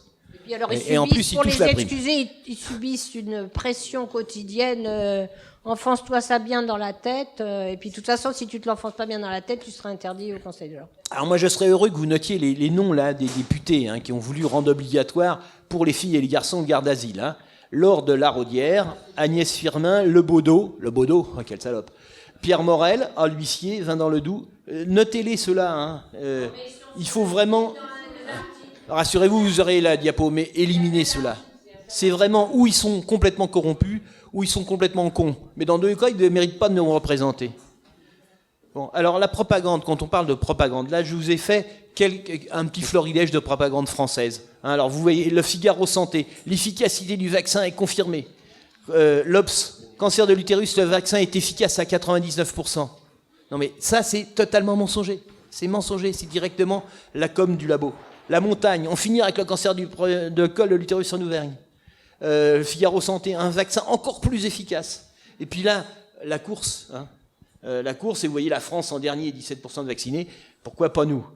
Et, alors, en plus, pour ils touchent les la prime. excuser, ils subissent une pression quotidienne. Enfonce-toi ça bien dans la tête. Et puis, de toute façon, si tu te l'enfonces pas bien dans la tête, tu seras interdit au Conseil de l'ordre. Alors moi, je serais heureux que vous notiez les noms là des députés qui ont voulu rendre obligatoire pour les filles et les garçons le garde d'asile. Laure de Laraudière, Agnès Firmin, Le Baudot, oh, quelle salope, Pierre Morel, l'huissier, Vin dans le Doubs. Notez-les ceux-là. Il faut vraiment... Rassurez-vous, vous aurez la diapo, mais éliminez ceux-là. C'est vraiment où ils sont complètement corrompus, où ils sont complètement cons. Mais dans deux cas, ils ne méritent pas de nous représenter. Bon, alors la propagande, quand on parle de propagande, là je vous ai fait un petit florilège de propagande française. Alors vous voyez, le Figaro Santé, l'efficacité du vaccin est confirmée. L'Obs, cancer de l'utérus, le vaccin est efficace à 99%. Non mais ça c'est totalement mensonger. C'est mensonger, c'est directement la com du labo. La Montagne, on finit avec le cancer de col de l'utérus en Auvergne. Figaro Santé, un vaccin encore plus efficace. Et puis là, la course. La course, et vous voyez la France en dernier, 17% de vaccinés. Pourquoi pas nous?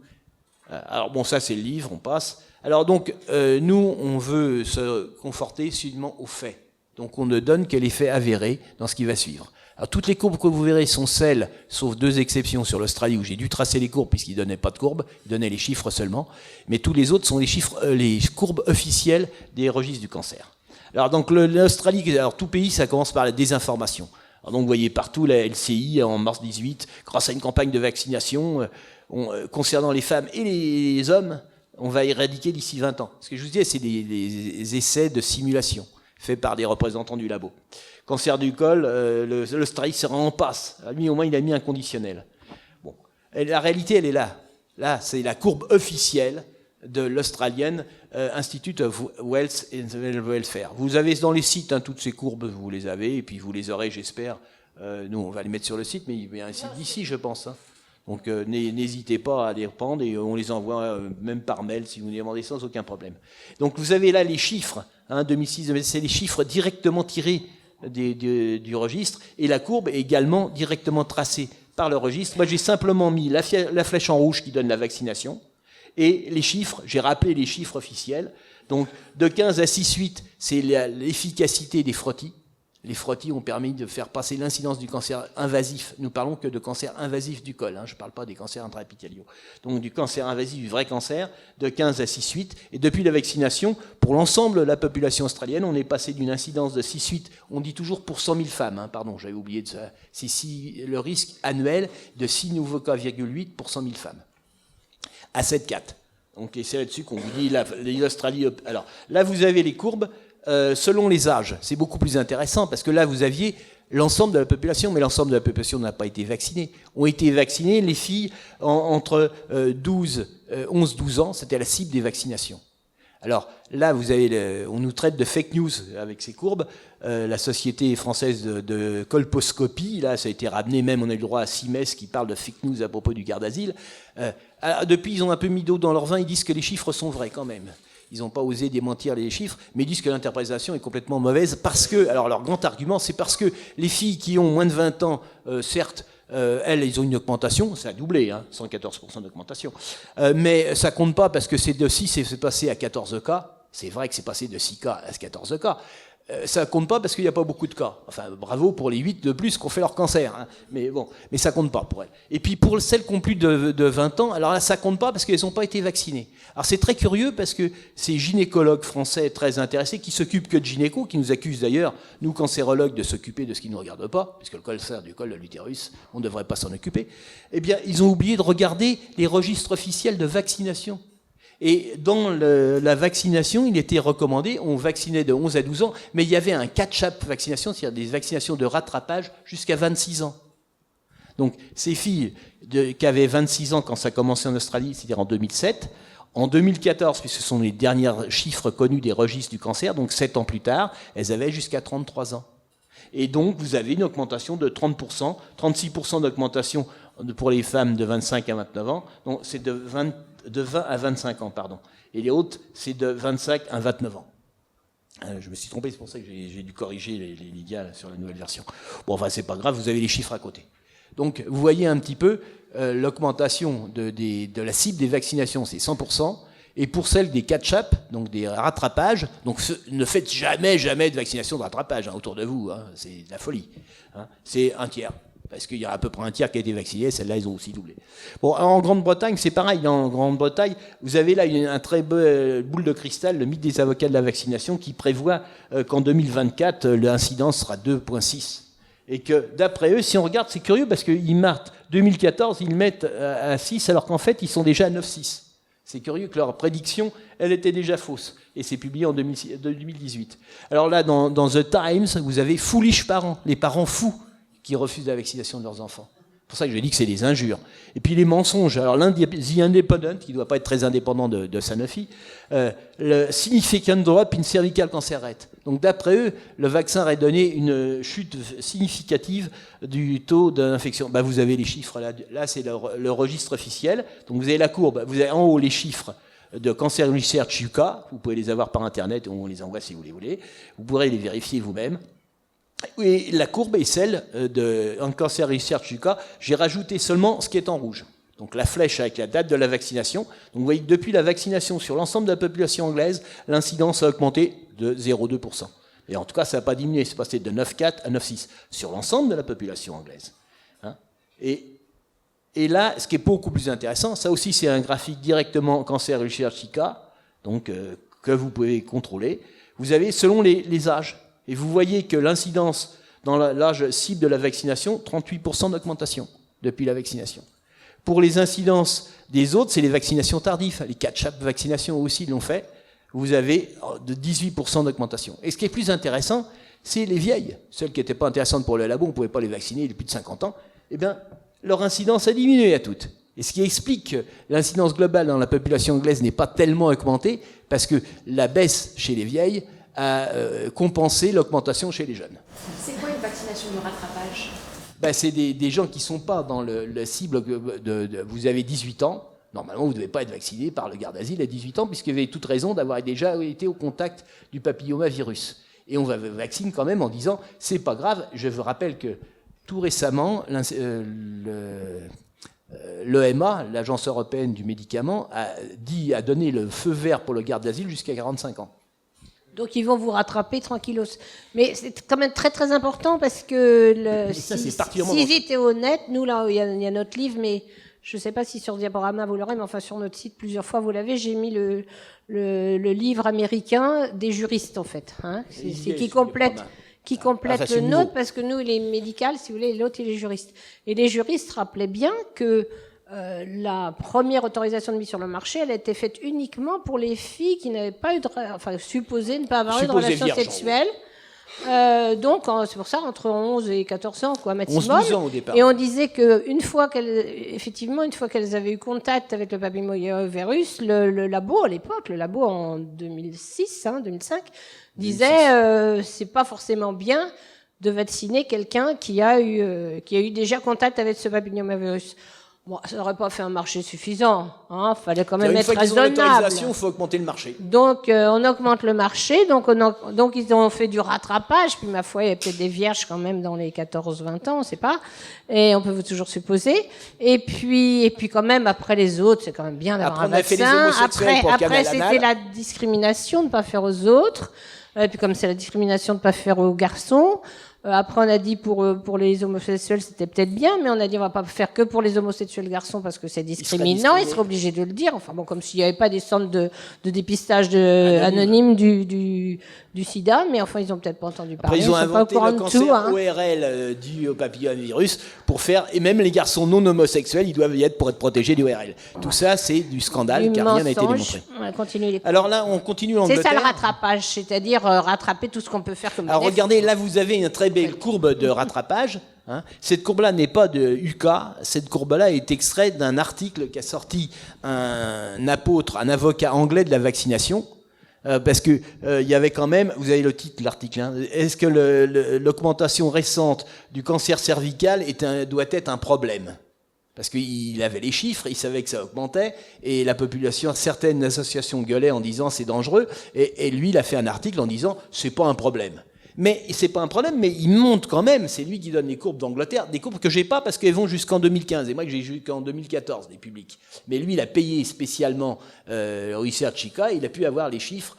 Alors bon, ça c'est le livre, on passe. Alors donc, nous, on veut se conforter seulement aux faits. Donc on ne donne que les faits avérés dans ce qui va suivre. Alors toutes les courbes que vous verrez sont celles, sauf deux exceptions sur l'Australie où j'ai dû tracer les courbes puisqu'ils ne donnaient pas de courbes, ils donnaient les chiffres seulement. Mais tous les autres sont les courbes officielles des registres du cancer. Alors donc l'Australie, alors tout pays, ça commence par la désinformation. Alors donc vous voyez partout la LCI en mars 18, grâce à une campagne de vaccination concernant les femmes et les hommes, on va éradiquer d'ici 20 ans. Ce que je vous dis, c'est des essais de simulation faits par des représentants du labo. Cancer du col, l'Australie sera en passe. Lui, au moins, il a mis un conditionnel. Bon. Et la réalité, elle est là. Là, c'est la courbe officielle de l'Australian Institute of Health and Welfare. Vous avez dans les sites toutes ces courbes, vous les avez, et puis vous les aurez, j'espère. Nous, on va les mettre sur le site, mais il y a un site d'ici, je pense. Donc, n'hésitez pas à les reprendre, et on les envoie même par mail, si vous les demandez sans aucun problème. Donc, vous avez là les chiffres, 2006, c'est les chiffres directement tirés du registre, et la courbe est également directement tracée par le registre. Moi, j'ai simplement mis la flèche en rouge qui donne la vaccination, et les chiffres, j'ai rappelé les chiffres officiels. Donc, de 15 à 6,8, c'est l'efficacité des frottis. Les frottis ont permis de faire passer l'incidence du cancer invasif. Nous parlons que de cancer invasif du col. Je ne parle pas des cancers intraépithéliaux. Donc, du cancer invasif, du vrai cancer, de 15 à 6,8. Et depuis la vaccination, pour l'ensemble de la population australienne, on est passé d'une incidence de 6,8, on dit toujours pour 100 000 femmes. Pardon, j'avais oublié de ça. C'est le risque annuel de 6 nouveaux cas, 8 pour 100 000 femmes. À 7,4. Donc, c'est là-dessus qu'on vous dit l'Australie. Alors, là, vous avez les courbes selon les âges. C'est beaucoup plus intéressant parce que là, vous aviez l'ensemble de la population, mais l'ensemble de la population n'a pas été vaccinée. Ont été vaccinées les filles entre 11-12 ans, c'était la cible des vaccinations. Alors là, vous avez on nous traite de fake news avec ces courbes. La Société française de colposcopie, là, ça a été ramené, même on a eu le droit à CIMES qui parle de fake news à propos du garde d'asile. Depuis, ils ont un peu mis d'eau dans leur vin, ils disent que les chiffres sont vrais quand même. Ils n'ont pas osé démentir les chiffres, mais ils disent que l'interprétation est complètement mauvaise parce que, alors leur grand argument, c'est parce que les filles qui ont moins de 20 ans, certes, elles, ils ont une augmentation, ça a doublé, 114% d'augmentation, mais ça compte pas parce que c'est de 6 et c'est passé à 14 cas. C'est vrai que c'est passé de 6 cas à 14 cas. Ça compte pas parce qu'il n'y a pas beaucoup de cas. Enfin, bravo pour les 8 de plus qui ont fait leur cancer. Mais bon, mais ça compte pas pour elles. Et puis pour celles qui ont plus de 20 ans, alors là, ça compte pas parce qu'elles n'ont pas été vaccinées. Alors c'est très curieux parce que ces gynécologues français très intéressés, qui s'occupent que de gynéco, qui nous accusent d'ailleurs, nous cancérologues, de s'occuper de ce qui ne nous regarde pas, puisque le cancer du col de l'utérus, on ne devrait pas s'en occuper, eh bien, ils ont oublié de regarder les registres officiels de vaccination. Et dans la vaccination, il était recommandé, on vaccinait de 11 à 12 ans, mais il y avait un catch-up vaccination, c'est-à-dire des vaccinations de rattrapage jusqu'à 26 ans. Donc ces filles qui avaient 26 ans quand ça a commencé en Australie, c'est-à-dire en 2007, En 2014, puisque ce sont les derniers chiffres connus des registres du cancer, donc 7 ans plus tard, elles avaient jusqu'à 33 ans. Et donc, vous avez une augmentation de 30%, 36% d'augmentation pour les femmes de 25 à 29 ans. Donc, c'est de 20 à 25 ans, pardon. Et les autres, c'est de 25 à 29 ans. Je me suis trompé, c'est pour ça que j'ai dû corriger les gars sur la nouvelle version. Bon, enfin, c'est pas grave, vous avez les chiffres à côté. Donc, vous voyez un petit peu l'augmentation de la cible des vaccinations, c'est 100%. Et pour celle des catch-up, donc des rattrapages, donc ne faites jamais de vaccination de rattrapage autour de vous, c'est de la folie. C'est un tiers, parce qu'il y a à peu près un tiers qui a été vacciné, celles-là, ils ont aussi doublé. Bon, en Grande-Bretagne, c'est pareil. En Grande-Bretagne, vous avez là un très beau boule de cristal, le mythe des avocats de la vaccination, qui prévoit qu'en 2024, l'incidence sera 2,6. Et que, d'après eux, si on regarde, c'est curieux, parce qu'ils marquent 2014, ils mettent à 6, alors qu'en fait, ils sont déjà à 9,6. C'est curieux que leur prédiction, elle était déjà fausse. Et c'est publié en 2018. Alors là, dans The Times, vous avez foolish parents, les parents fous qui refusent la vaccination de leurs enfants. C'est pour ça que je dis que c'est des injures. Et puis les mensonges. Alors The Independent, qui ne doit pas être très indépendant de Sanofi, le significant drop in cervical cancer rate. Donc d'après eux, le vaccin aurait donné une chute significative du taux d'infection. Vous avez les chiffres là. Là, c'est le registre officiel. Donc vous avez la courbe. Vous avez en haut les chiffres de Cancer Research UK. Vous pouvez les avoir par Internet. On les envoie si vous les voulez. Vous pourrez les vérifier vous-même. Et la courbe est celle de Cancer Research UK. J'ai rajouté seulement ce qui est en rouge. Donc la flèche avec la date de la vaccination. Donc vous voyez que depuis la vaccination sur l'ensemble de la population anglaise, l'incidence a augmenté de 0,2%. Et en tout cas, ça n'a pas diminué, c'est passé de 9,4 à 9,6 sur l'ensemble de la population anglaise. Et là, ce qui est beaucoup plus intéressant, ça aussi c'est un graphique directement Cancer Research UK, donc que vous pouvez contrôler. Vous avez selon les âges. Et vous voyez que l'incidence dans l'âge cible de la vaccination, 38% d'augmentation depuis la vaccination. Pour les incidences des autres, c'est les vaccinations tardives. Les catch-up vaccinations aussi l'ont fait. Vous avez de 18% d'augmentation. Et ce qui est plus intéressant, c'est les vieilles. Celles qui n'étaient pas intéressantes pour le labo, on ne pouvait pas les vacciner depuis plus de 50 ans. Eh bien, leur incidence a diminué à toutes. Et ce qui explique que l'incidence globale dans la population anglaise n'est pas tellement augmentée, parce que la baisse chez les vieilles a compensé l'augmentation chez les jeunes. C'est quoi une vaccination de rattrapage ? C'est des gens qui ne sont pas dans le cible vous avez 18 ans, normalement vous ne devez pas être vacciné par le garde d'asile à 18 ans, puisque vous avez toute raison d'avoir déjà été au contact du papillomavirus. Et on va vacciner quand même en disant, c'est pas grave. Je vous rappelle que tout récemment, l'EMA, l'Agence européenne du médicament, a donné le feu vert pour le garde d'asile jusqu'à 45 ans. Donc ils vont vous rattraper tranquillos. Mais c'est quand même très très important parce que s'ils étaient honnêtes, nous là, il y a notre livre, mais je ne sais pas si sur Diaporama vous l'aurez, mais enfin sur notre site plusieurs fois vous l'avez, j'ai mis le livre américain des juristes en fait. C'est qui complète le nôtre, parce que nous il est médical, si vous voulez, et l'autre il est juriste. Et les juristes rappelaient bien que la première autorisation de mise sur le marché, elle a été faite uniquement pour les filles qui n'avaient pas eu supposées ne pas avoir eu de relation sexuelle. Donc, c'est pour ça, entre 11 et 14 ans, quoi, maximum. 11-12 ans au départ. Et on disait qu'une fois qu'elles avaient eu contact avec le papillomavirus, le labo, à l'époque, en 2006, 2005, disait, c'est pas forcément bien de vacciner quelqu'un qui a eu déjà contact avec ce papillomavirus. Bon, ça n'aurait pas fait un marché suffisant. Fallait quand même être raisonnable. Il faut augmenter le marché. Donc, on augmente le marché. Donc, ils ont fait du rattrapage. Puis, ma foi, il y a peut-être des vierges quand même dans les 14-20 ans, on ne sait pas. Et on peut toujours supposer. Et puis, quand même, après les autres, c'est quand même bien d'avoir un vaccin. Après, c'était la discrimination de ne pas faire aux autres. Et puis, comme c'est la discrimination de ne pas faire aux garçons. Après, on a dit pour les homosexuels, c'était peut-être bien, mais on a dit on va pas faire que pour les homosexuels garçons parce que c'est discriminant. Ils seraient obligés de le dire. Enfin bon, comme s'il n'y avait pas des centres de dépistage anonyme du sida, mais enfin ils ont peut-être pas entendu parler. Après, ils ont inventé le cancer ORL dû au papillomavirus pour faire, et même les garçons non homosexuels, ils doivent y être pour être protégés du ORL. Tout ça, c'est du scandale, car rien n'a été démontré. Alors là, on continue l'Angleterre. C'est ça le rattrapage, c'est-à-dire rattraper tout ce qu'on peut faire comme. Alors regardez, là vous avez une très belle courbe de rattrapage. Hein. Cette courbe-là n'est pas de UK, cette courbe-là est extraite d'un article qu'a sorti un apôtre, un avocat anglais de la vaccination, parce que il y avait quand même, vous avez le titre de l'article, hein, est-ce que l'augmentation récente du cancer cervical doit être un problème ? Parce qu'il avait les chiffres, il savait que ça augmentait, et la population, certaines associations gueulaient en disant c'est dangereux, et lui il a fait un article en disant c'est pas un problème. Mais c'est pas un problème, mais il monte quand même, c'est lui qui donne les courbes d'Angleterre, des courbes que j'ai pas parce qu'elles vont jusqu'en 2015, et moi que j'ai jusqu'en 2014 des publics. Mais lui il a payé spécialement Researchica, il a pu avoir les chiffres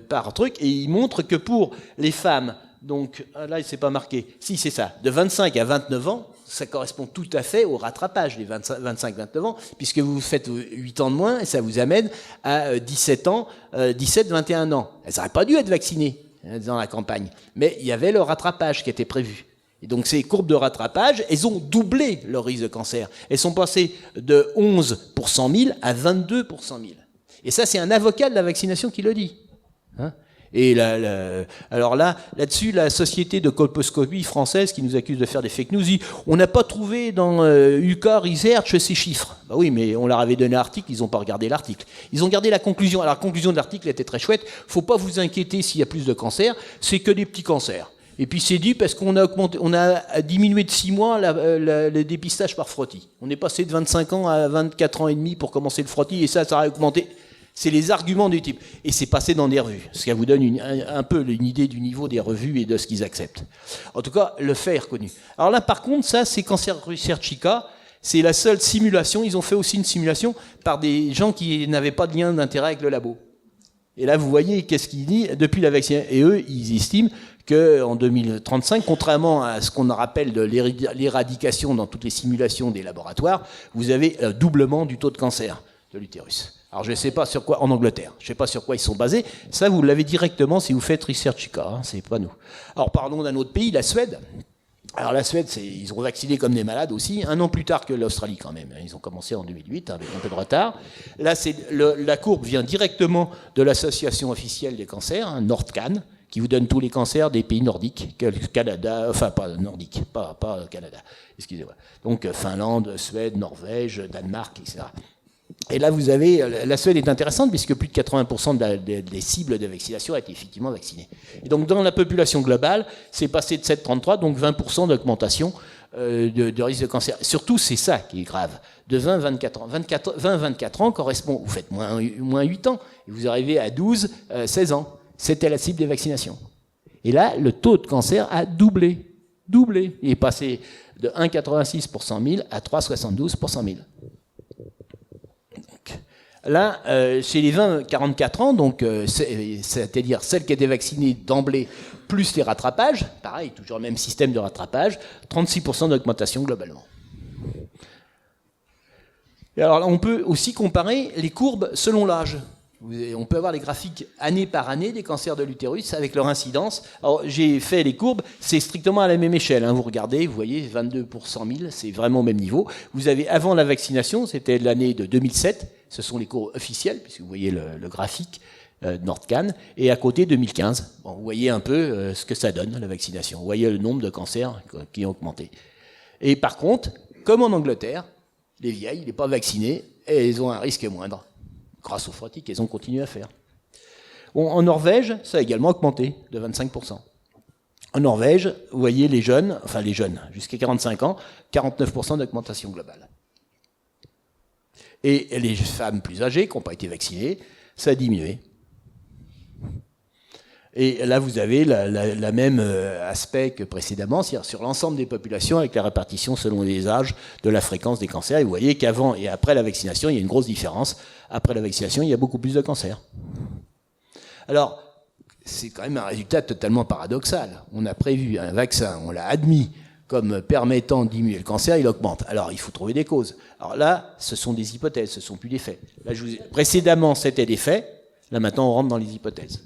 par truc, et il montre que pour les femmes, donc là c'est pas marqué, si c'est ça, de 25 à 29 ans, ça correspond tout à fait au rattrapage des 25-29 ans, puisque vous faites 8 ans de moins, et ça vous amène à 17-21 ans. Elles n'auraient pas dû être vaccinées dans la campagne, mais il y avait le rattrapage qui était prévu. Et donc ces courbes de rattrapage, elles ont doublé leur risque de cancer. Elles sont passées de 11 pour 100 000 à 22 pour 100 000. Et ça, c'est un avocat de la vaccination qui le dit. Hein ? Et alors là-dessus, la société de colposcopie française qui nous accuse de faire des fake news dit on n'a pas trouvé dans UK Research ces chiffres. Bah oui, mais on leur avait donné l'article, ils n'ont pas regardé l'article. Ils ont gardé la conclusion. Alors la conclusion de l'article était très chouette. Faut pas vous inquiéter s'il y a plus de cancers, c'est que des petits cancers. Et puis c'est dit parce qu'on a diminué de 6 mois le dépistage par frottis. On est passé de 25 ans à 24 ans et demi pour commencer le frottis, et ça a augmenté. C'est les arguments du type. Et c'est passé dans des revues. Ce qui vous donne un peu une idée du niveau des revues et de ce qu'ils acceptent. En tout cas, le fait est reconnu. Alors là, par contre, ça, c'est Cancer Researchica. C'est la seule simulation. Ils ont fait aussi une simulation par des gens qui n'avaient pas de lien d'intérêt avec le labo. Et là, vous voyez, qu'est-ce qu'il dit depuis la vaccination. Et eux, ils estiment qu'en 2035, contrairement à ce qu'on rappelle de l'éradication dans toutes les simulations des laboratoires, vous avez un doublement du taux de cancer de l'utérus. Alors je ne sais pas sur quoi, en Angleterre, je ne sais pas sur quoi ils sont basés. Ça, vous l'avez directement si vous faites Researchica, hein, c'est pas nous. Alors parlons d'un autre pays, la Suède. Alors la Suède, ils ont vacciné comme des malades aussi, 1 an plus tard que l'Australie quand même. Ils ont commencé en 2008 avec un peu de retard. Là, la courbe vient directement de l'association officielle des cancers, hein, NordCan, qui vous donne tous les cancers des pays nordiques, Canada, enfin pas nordiques, pas Canada, excusez-moi. Donc Finlande, Suède, Norvège, Danemark, etc. Et là, vous avez, la Suède est intéressante puisque plus de 80% des cibles de vaccination ont été effectivement vaccinées. Et donc, dans la population globale, c'est passé de 7,33, donc 20% d'augmentation de risque de cancer. Surtout, c'est ça qui est grave. De 20 à 24 ans. 20-24 ans correspond, vous faites moins 8 ans, et vous arrivez à 12-16 ans. C'était la cible des vaccinations. Et là, le taux de cancer a doublé. Doublé. Il est passé de 1,86 pour 100 000 à 3,72 pour 100 000. Là, chez les 20-44 ans, donc c'est-à-dire celles qui étaient vaccinées d'emblée, plus les rattrapages, pareil, toujours le même système de rattrapage, 36% d'augmentation globalement. Et alors là, on peut aussi comparer les courbes selon l'âge. On peut avoir les graphiques année par année des cancers de l'utérus avec leur incidence. Alors j'ai fait les courbes, c'est strictement à la même échelle. Hein. Vous regardez, vous voyez, 22 pour 100 000, c'est vraiment au même niveau. Vous avez avant la vaccination, c'était l'année de 2007, ce sont les courbes officielles, puisque vous voyez le graphique NordCan, et à côté 2015. Bon, vous voyez un peu ce que ça donne, la vaccination. Vous voyez le nombre de cancers qui ont augmenté. Et par contre, comme en Angleterre, les vieilles, les pas vaccinées, elles ont un risque moindre. Grâce aux frottis qu'elles ont continué à faire. Bon, en Norvège, ça a également augmenté de 25%. En Norvège, vous voyez les jeunes, jusqu'à 45 ans, 49% d'augmentation globale. Et les femmes plus âgées, qui n'ont pas été vaccinées, ça a diminué. Et là, vous avez la même aspect que précédemment, c'est-à-dire sur l'ensemble des populations, avec la répartition selon les âges de la fréquence des cancers. Et vous voyez qu'avant et après la vaccination, il y a une grosse différence. Après la vaccination, il y a beaucoup plus de cancers. Alors, c'est quand même un résultat totalement paradoxal. On a prévu un vaccin, on l'a admis comme permettant de diminuer le cancer, il augmente. Alors, il faut trouver des causes. Alors là, ce sont des hypothèses, ce ne sont plus des faits. Là, précédemment, c'était des faits. Là, maintenant, on rentre dans les hypothèses.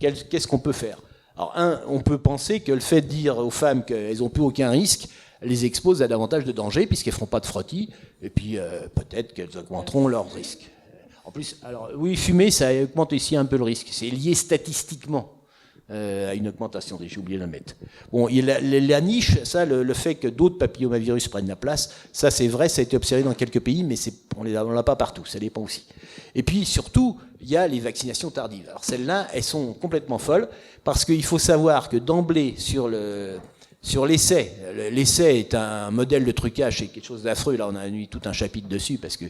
Qu'est-ce qu'on peut faire? Alors, on peut penser que le fait de dire aux femmes qu'elles n'ont plus aucun risque les expose à davantage de dangers, puisqu'elles ne feront pas de frottis, et puis peut-être qu'elles augmenteront leur risque. En plus, alors oui, fumer, ça augmente aussi un peu le risque. C'est lié statistiquement. à une augmentation. J'ai oublié de le mettre. Bon, la niche, ça, le fait que d'autres papillomavirus prennent la place, ça c'est vrai, ça a été observé dans quelques pays, mais on ne l'a pas partout, ça dépend aussi. Et puis surtout, il y a les vaccinations tardives. Alors celles-là, elles sont complètement folles, parce qu'il faut savoir que d'emblée, sur l'essai, l'essai est un modèle de trucage, c'est quelque chose d'affreux, là on a mis tout un chapitre dessus, parce que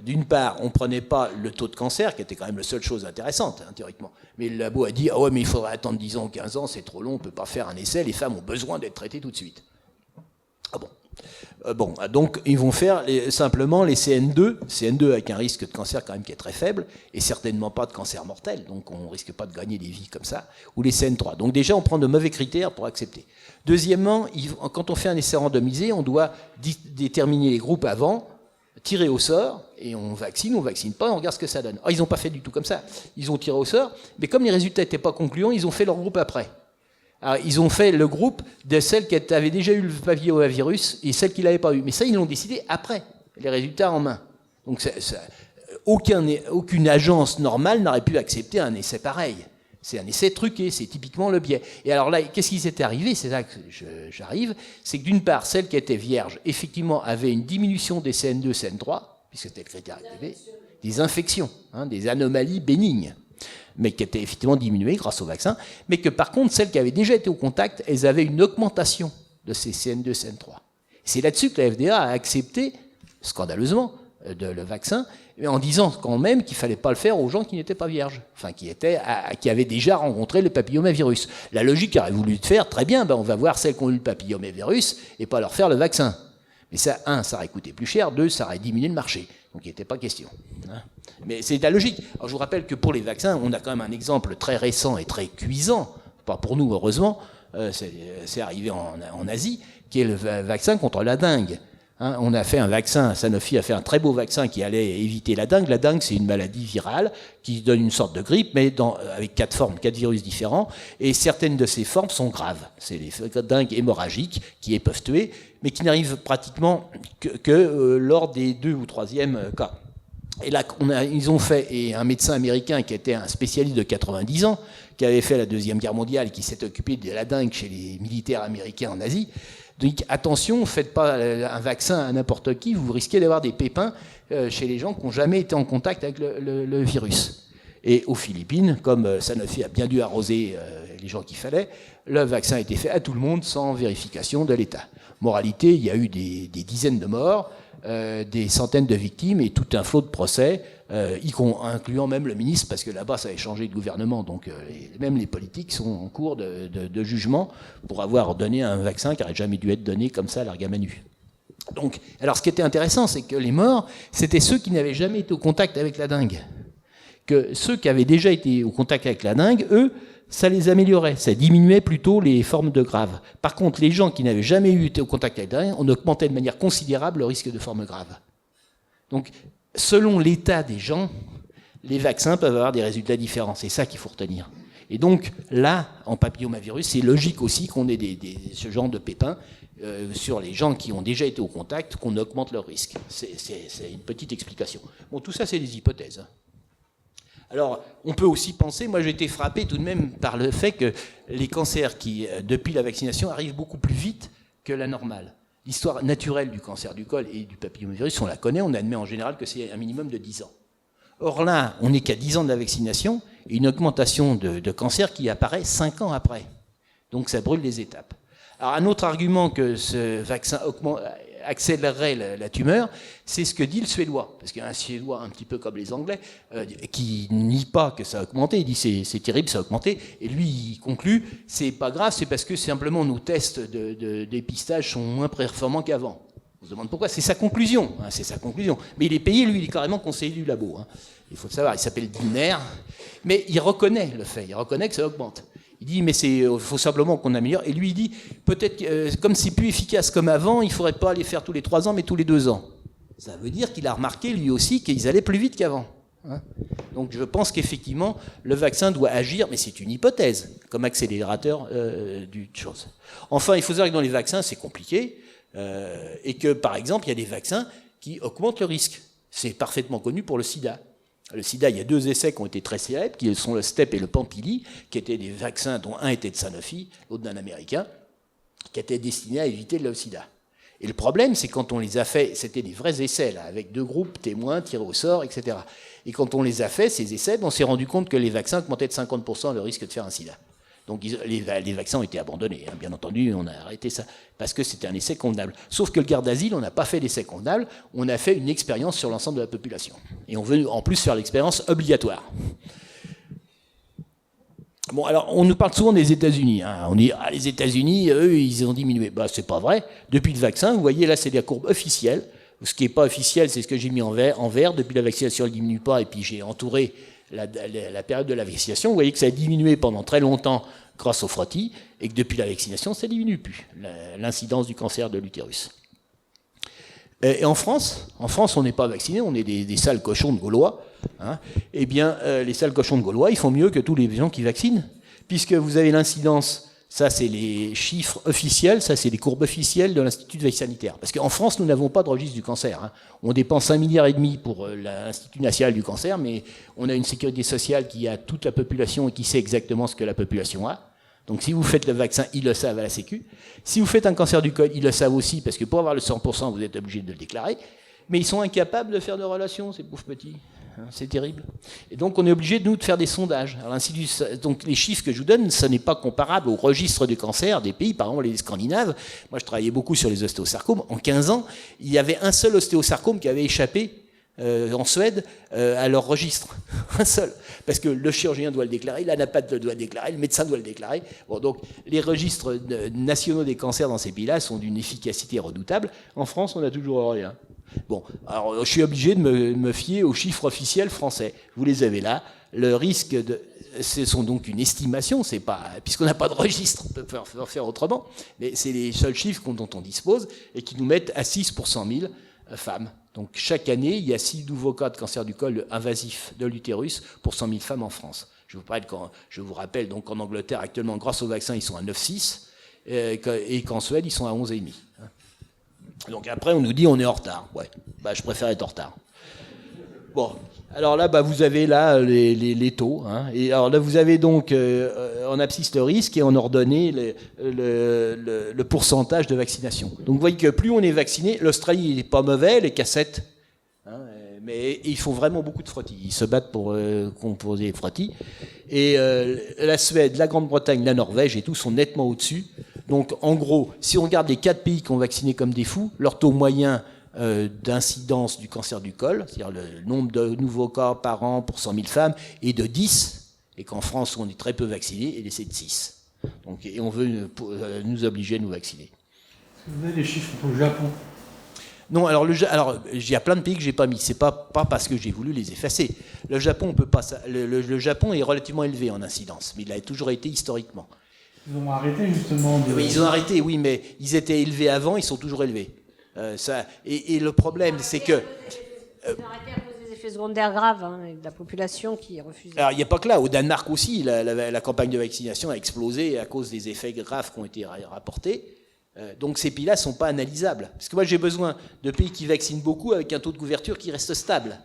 d'une part, on ne prenait pas le taux de cancer, qui était quand même la seule chose intéressante, hein, théoriquement, mais le labo a dit, ah ouais, mais il faudrait attendre 10 ans ou 15 ans, c'est trop long, on ne peut pas faire un essai, les femmes ont besoin d'être traitées tout de suite. Ah bon. Donc ils vont faire simplement les CN2 avec un risque de cancer quand même qui est très faible, et certainement pas de cancer mortel, donc on ne risque pas de gagner des vies comme ça, ou les CN3. Donc déjà on prend de mauvais critères pour accepter. Deuxièmement, quand on fait un essai randomisé, on doit déterminer les groupes avant, tirer au sort, et on vaccine pas, on regarde ce que ça donne. Ils n'ont pas fait du tout comme ça, ils ont tiré au sort, mais comme les résultats n'étaient pas concluants, ils ont fait leur groupe après. Alors, ils ont fait le groupe de celles qui avaient déjà eu le papillomavirus et celles qui ne l'avaient pas eu. Mais ça, ils l'ont décidé après, les résultats en main. Donc, aucune agence normale n'aurait pu accepter un essai pareil. C'est un essai truqué, c'est typiquement le biais. Et alors là, qu'est-ce qui s'était arrivé? C'est là que j'arrive. C'est que d'une part, celles qui étaient vierges, effectivement, avaient une diminution des CN2, CN3, puisque c'était le critère activé, des infections, des anomalies bénignes, mais qui étaient effectivement diminuées grâce au vaccin, mais que par contre, celles qui avaient déjà été au contact, elles avaient une augmentation de ces CN2, CN3. C'est là-dessus que la FDA a accepté, scandaleusement, le vaccin, en disant quand même qu'il ne fallait pas le faire aux gens qui n'étaient pas vierges, enfin qui avaient déjà rencontré le papillomavirus. La logique aurait voulu le faire, très bien, on va voir celles qui ont eu le papillomavirus et pas leur faire le vaccin. Mais ça, ça aurait coûté plus cher, 2, ça aurait diminué le marché. Donc il n'était pas question. Mais c'est la logique. Alors je vous rappelle que pour les vaccins, on a quand même un exemple très récent et très cuisant, pas pour nous heureusement, c'est arrivé en Asie, qui est le vaccin contre la dengue. On a fait un vaccin, Sanofi a fait un très beau vaccin qui allait éviter la dengue. La dengue, c'est une maladie virale qui donne une sorte de grippe, mais avec 4 formes, 4 virus différents, et certaines de ces formes sont graves. C'est les dengues hémorragiques qui peuvent tuer, mais qui n'arrivent pratiquement que lors des 2 ou 3e cas. Et là, ils ont fait, et un médecin américain qui était un spécialiste de 90 ans, qui avait fait la Deuxième Guerre mondiale et qui s'est occupé de la dengue chez les militaires américains en Asie. Donc attention, ne faites pas un vaccin à n'importe qui, vous risquez d'avoir des pépins chez les gens qui n'ont jamais été en contact avec le virus. Et aux Philippines, comme Sanofi a bien dû arroser les gens qu'il fallait, le vaccin a été fait à tout le monde sans vérification de l'État. Moralité, il y a eu des dizaines de morts, des centaines de victimes et tout un flot de procès, incluant même le ministre, parce que là-bas ça avait changé de gouvernement, donc même les politiques sont en cours de jugement pour avoir donné un vaccin qui n'aurait jamais dû être donné comme ça à l'argamanu. Donc, alors ce qui était intéressant, c'est que les morts, c'était ceux qui n'avaient jamais été au contact avec la dengue. Que ceux qui avaient déjà été au contact avec la dengue, eux, ça les améliorait, ça diminuait plutôt les formes de graves. Par contre, les gens qui n'avaient jamais été au contact avec la dengue, on augmentait de manière considérable le risque de formes graves. Donc, selon l'état des gens, les vaccins peuvent avoir des résultats différents. C'est ça qu'il faut retenir. Et donc, là, en papillomavirus, c'est logique aussi qu'on ait ce genre de pépins sur les gens qui ont déjà été au contact, qu'on augmente leur risque. C'est une petite explication. Bon, tout ça, c'est des hypothèses. Alors, on peut aussi penser, moi j'ai été frappé tout de même par le fait que les cancers qui, depuis la vaccination, arrivent beaucoup plus vite que la normale. L'histoire naturelle du cancer du col et du papillomavirus, on la connaît, on admet en général que c'est un minimum de 10 ans. Or là, on n'est qu'à 10 ans de la vaccination et une augmentation de cancer qui apparaît 5 ans après. Donc ça brûle les étapes. Alors un autre argument que ce vaccin accélérerait la tumeur, c'est ce que dit le Suédois. Parce qu'il y a un Suédois un petit peu comme les Anglais qui nie pas que ça a augmenté. Il dit c'est terrible, ça a augmenté. Et lui, il conclut, c'est pas grave, c'est parce que simplement nos tests de dépistage sont moins performants qu'avant. On se demande pourquoi. C'est sa conclusion. C'est sa conclusion. Mais il est payé, lui, il est carrément conseiller du labo. Il faut le savoir. Il s'appelle Diner. Mais il reconnaît le fait. Il reconnaît que ça augmente. Il dit, mais il faut simplement qu'on améliore. Et lui, il dit, peut-être, comme c'est plus efficace comme avant, il ne faudrait pas les faire tous les 3 ans, mais tous les 2 ans. Ça veut dire qu'il a remarqué, lui aussi, qu'ils allaient plus vite qu'avant. Donc je pense qu'effectivement, le vaccin doit agir, mais c'est une hypothèse, comme accélérateur du chose. Enfin, il faut savoir que dans les vaccins, c'est compliqué, et que, par exemple, il y a des vaccins qui augmentent le risque. C'est parfaitement connu pour le sida. Le sida, il y a 2 essais qui ont été très célèbres, qui sont le STEP et le Pampili, qui étaient des vaccins dont un était de Sanofi, l'autre d'un Américain, qui étaient destinés à éviter le sida. Et le problème, c'est quand on les a fait, c'était des vrais essais, là, avec 2 groupes témoins tirés au sort, etc. Et quand on les a fait, ces essais, on s'est rendu compte que les vaccins augmentaient de 50% le risque de faire un sida. Donc les vaccins ont été abandonnés, hein. Bien entendu, on a arrêté ça, parce que c'était un essai convenable. Sauf que le garde d'asile, on n'a pas fait d'essai convenable, on a fait une expérience sur l'ensemble de la population. Et on veut en plus faire l'expérience obligatoire. Bon, alors, on nous parle souvent des États-Unis. Hein. On dit, les États-Unis, eux, ils ont diminué. Bah, c'est pas vrai. Depuis le vaccin, vous voyez, là, c'est la courbe officielle. Ce qui n'est pas officiel, c'est ce que j'ai mis en vert. Depuis la vaccination, elle ne diminue pas. Et puis, j'ai entouré la période de la vaccination. Vous voyez que ça a diminué pendant très longtemps grâce au frottis. Et que depuis la vaccination, ça ne diminue plus, l'incidence du cancer de l'utérus. Et en France, on n'est pas vacciné. On est des sales cochons de Gaulois. Hein, eh bien, les sales cochons de Gaulois, ils font mieux que tous les gens qui vaccinent, puisque vous avez l'incidence, ça c'est les chiffres officiels, ça c'est les courbes officielles de l'Institut de veille sanitaire. Parce qu'en France, nous n'avons pas de registre du cancer. Hein. On dépense 5,5 milliards pour l'Institut national du cancer, mais on a une sécurité sociale qui a toute la population et qui sait exactement ce que la population a. Donc si vous faites le vaccin, ils le savent à la Sécu. Si vous faites un cancer du col, ils le savent aussi, parce que pour avoir le 100%, vous êtes obligé de le déclarer. Mais ils sont incapables de faire de relations, ces pauvres petits. C'est terrible. Et donc, on est obligé, de faire des sondages. Alors, donc, les chiffres que je vous donne, ce n'est pas comparable au registre du cancer des pays, par exemple les Scandinaves. Moi, je travaillais beaucoup sur les ostéosarcomes. En 15 ans, il y avait un seul ostéosarcome qui avait échappé en Suède à leur registre. Un seul. Parce que le chirurgien doit le déclarer, l'anapathe doit le déclarer, le médecin doit le déclarer. Bon, donc, les registres nationaux des cancers dans ces pays-là sont d'une efficacité redoutable. En France, on n'a toujours rien. Bon, alors je suis obligé de me fier aux chiffres officiels français. Vous les avez là. Le risque ce sont donc une estimation, c'est pas, puisqu'on n'a pas de registre, on peut faire autrement, mais c'est les seuls chiffres dont on dispose et qui nous mettent à 6 pour 100 000 femmes. Donc chaque année, il y a 6 nouveaux cas de cancer du col invasif de l'utérus pour 100 000 femmes en France. Je vous rappelle donc qu'en Angleterre, actuellement, grâce au vaccin, ils sont à 9,6 et qu'en Suède, ils sont à 11,5. Donc après, on nous dit on est en retard. Ouais, bah, je préfère être en retard. Bon, alors là, bah, vous avez là les taux. Hein. Et alors là, vous avez donc en abscisse le risque et en ordonnée le pourcentage de vaccination. Donc vous voyez que plus on est vacciné, l'Australie n'est pas mauvais, les cassettes, hein, mais ils font vraiment beaucoup de frottis. Ils se battent pour composer les frottis. Et la Suède, la Grande-Bretagne, la Norvège et tout sont nettement au-dessus. Donc, en gros, si on regarde les 4 pays qui ont vacciné comme des fous, leur taux moyen d'incidence du cancer du col, c'est-à-dire le nombre de nouveaux cas par an pour 100 000 femmes, est de 10, et qu'en France, où on est très peu vaccinés, c'est de 6. Donc, et on veut nous obliger à nous vacciner. Vous avez les chiffres pour le Japon? Non, alors il y a plein de pays que j'ai pas mis. C'est pas parce que j'ai voulu les effacer. Le Japon, on peut pas. Le Japon est relativement élevé en incidence, mais il a toujours été historiquement. Ils ont arrêté justement. Oui, ils ont arrêté, oui, mais ils étaient élevés avant, ils sont toujours élevés. Et le problème, c'est que. Ils ont arrêté à cause des effets secondaires graves, hein, de la population qui refuse. Alors, il n'y a pas que là. Au Danemark aussi, la campagne de vaccination a explosé à cause des effets graves qui ont été rapportés. Donc ces pays-là ne sont pas analysables. Parce que moi, j'ai besoin de pays qui vaccinent beaucoup avec un taux de couverture qui reste stable.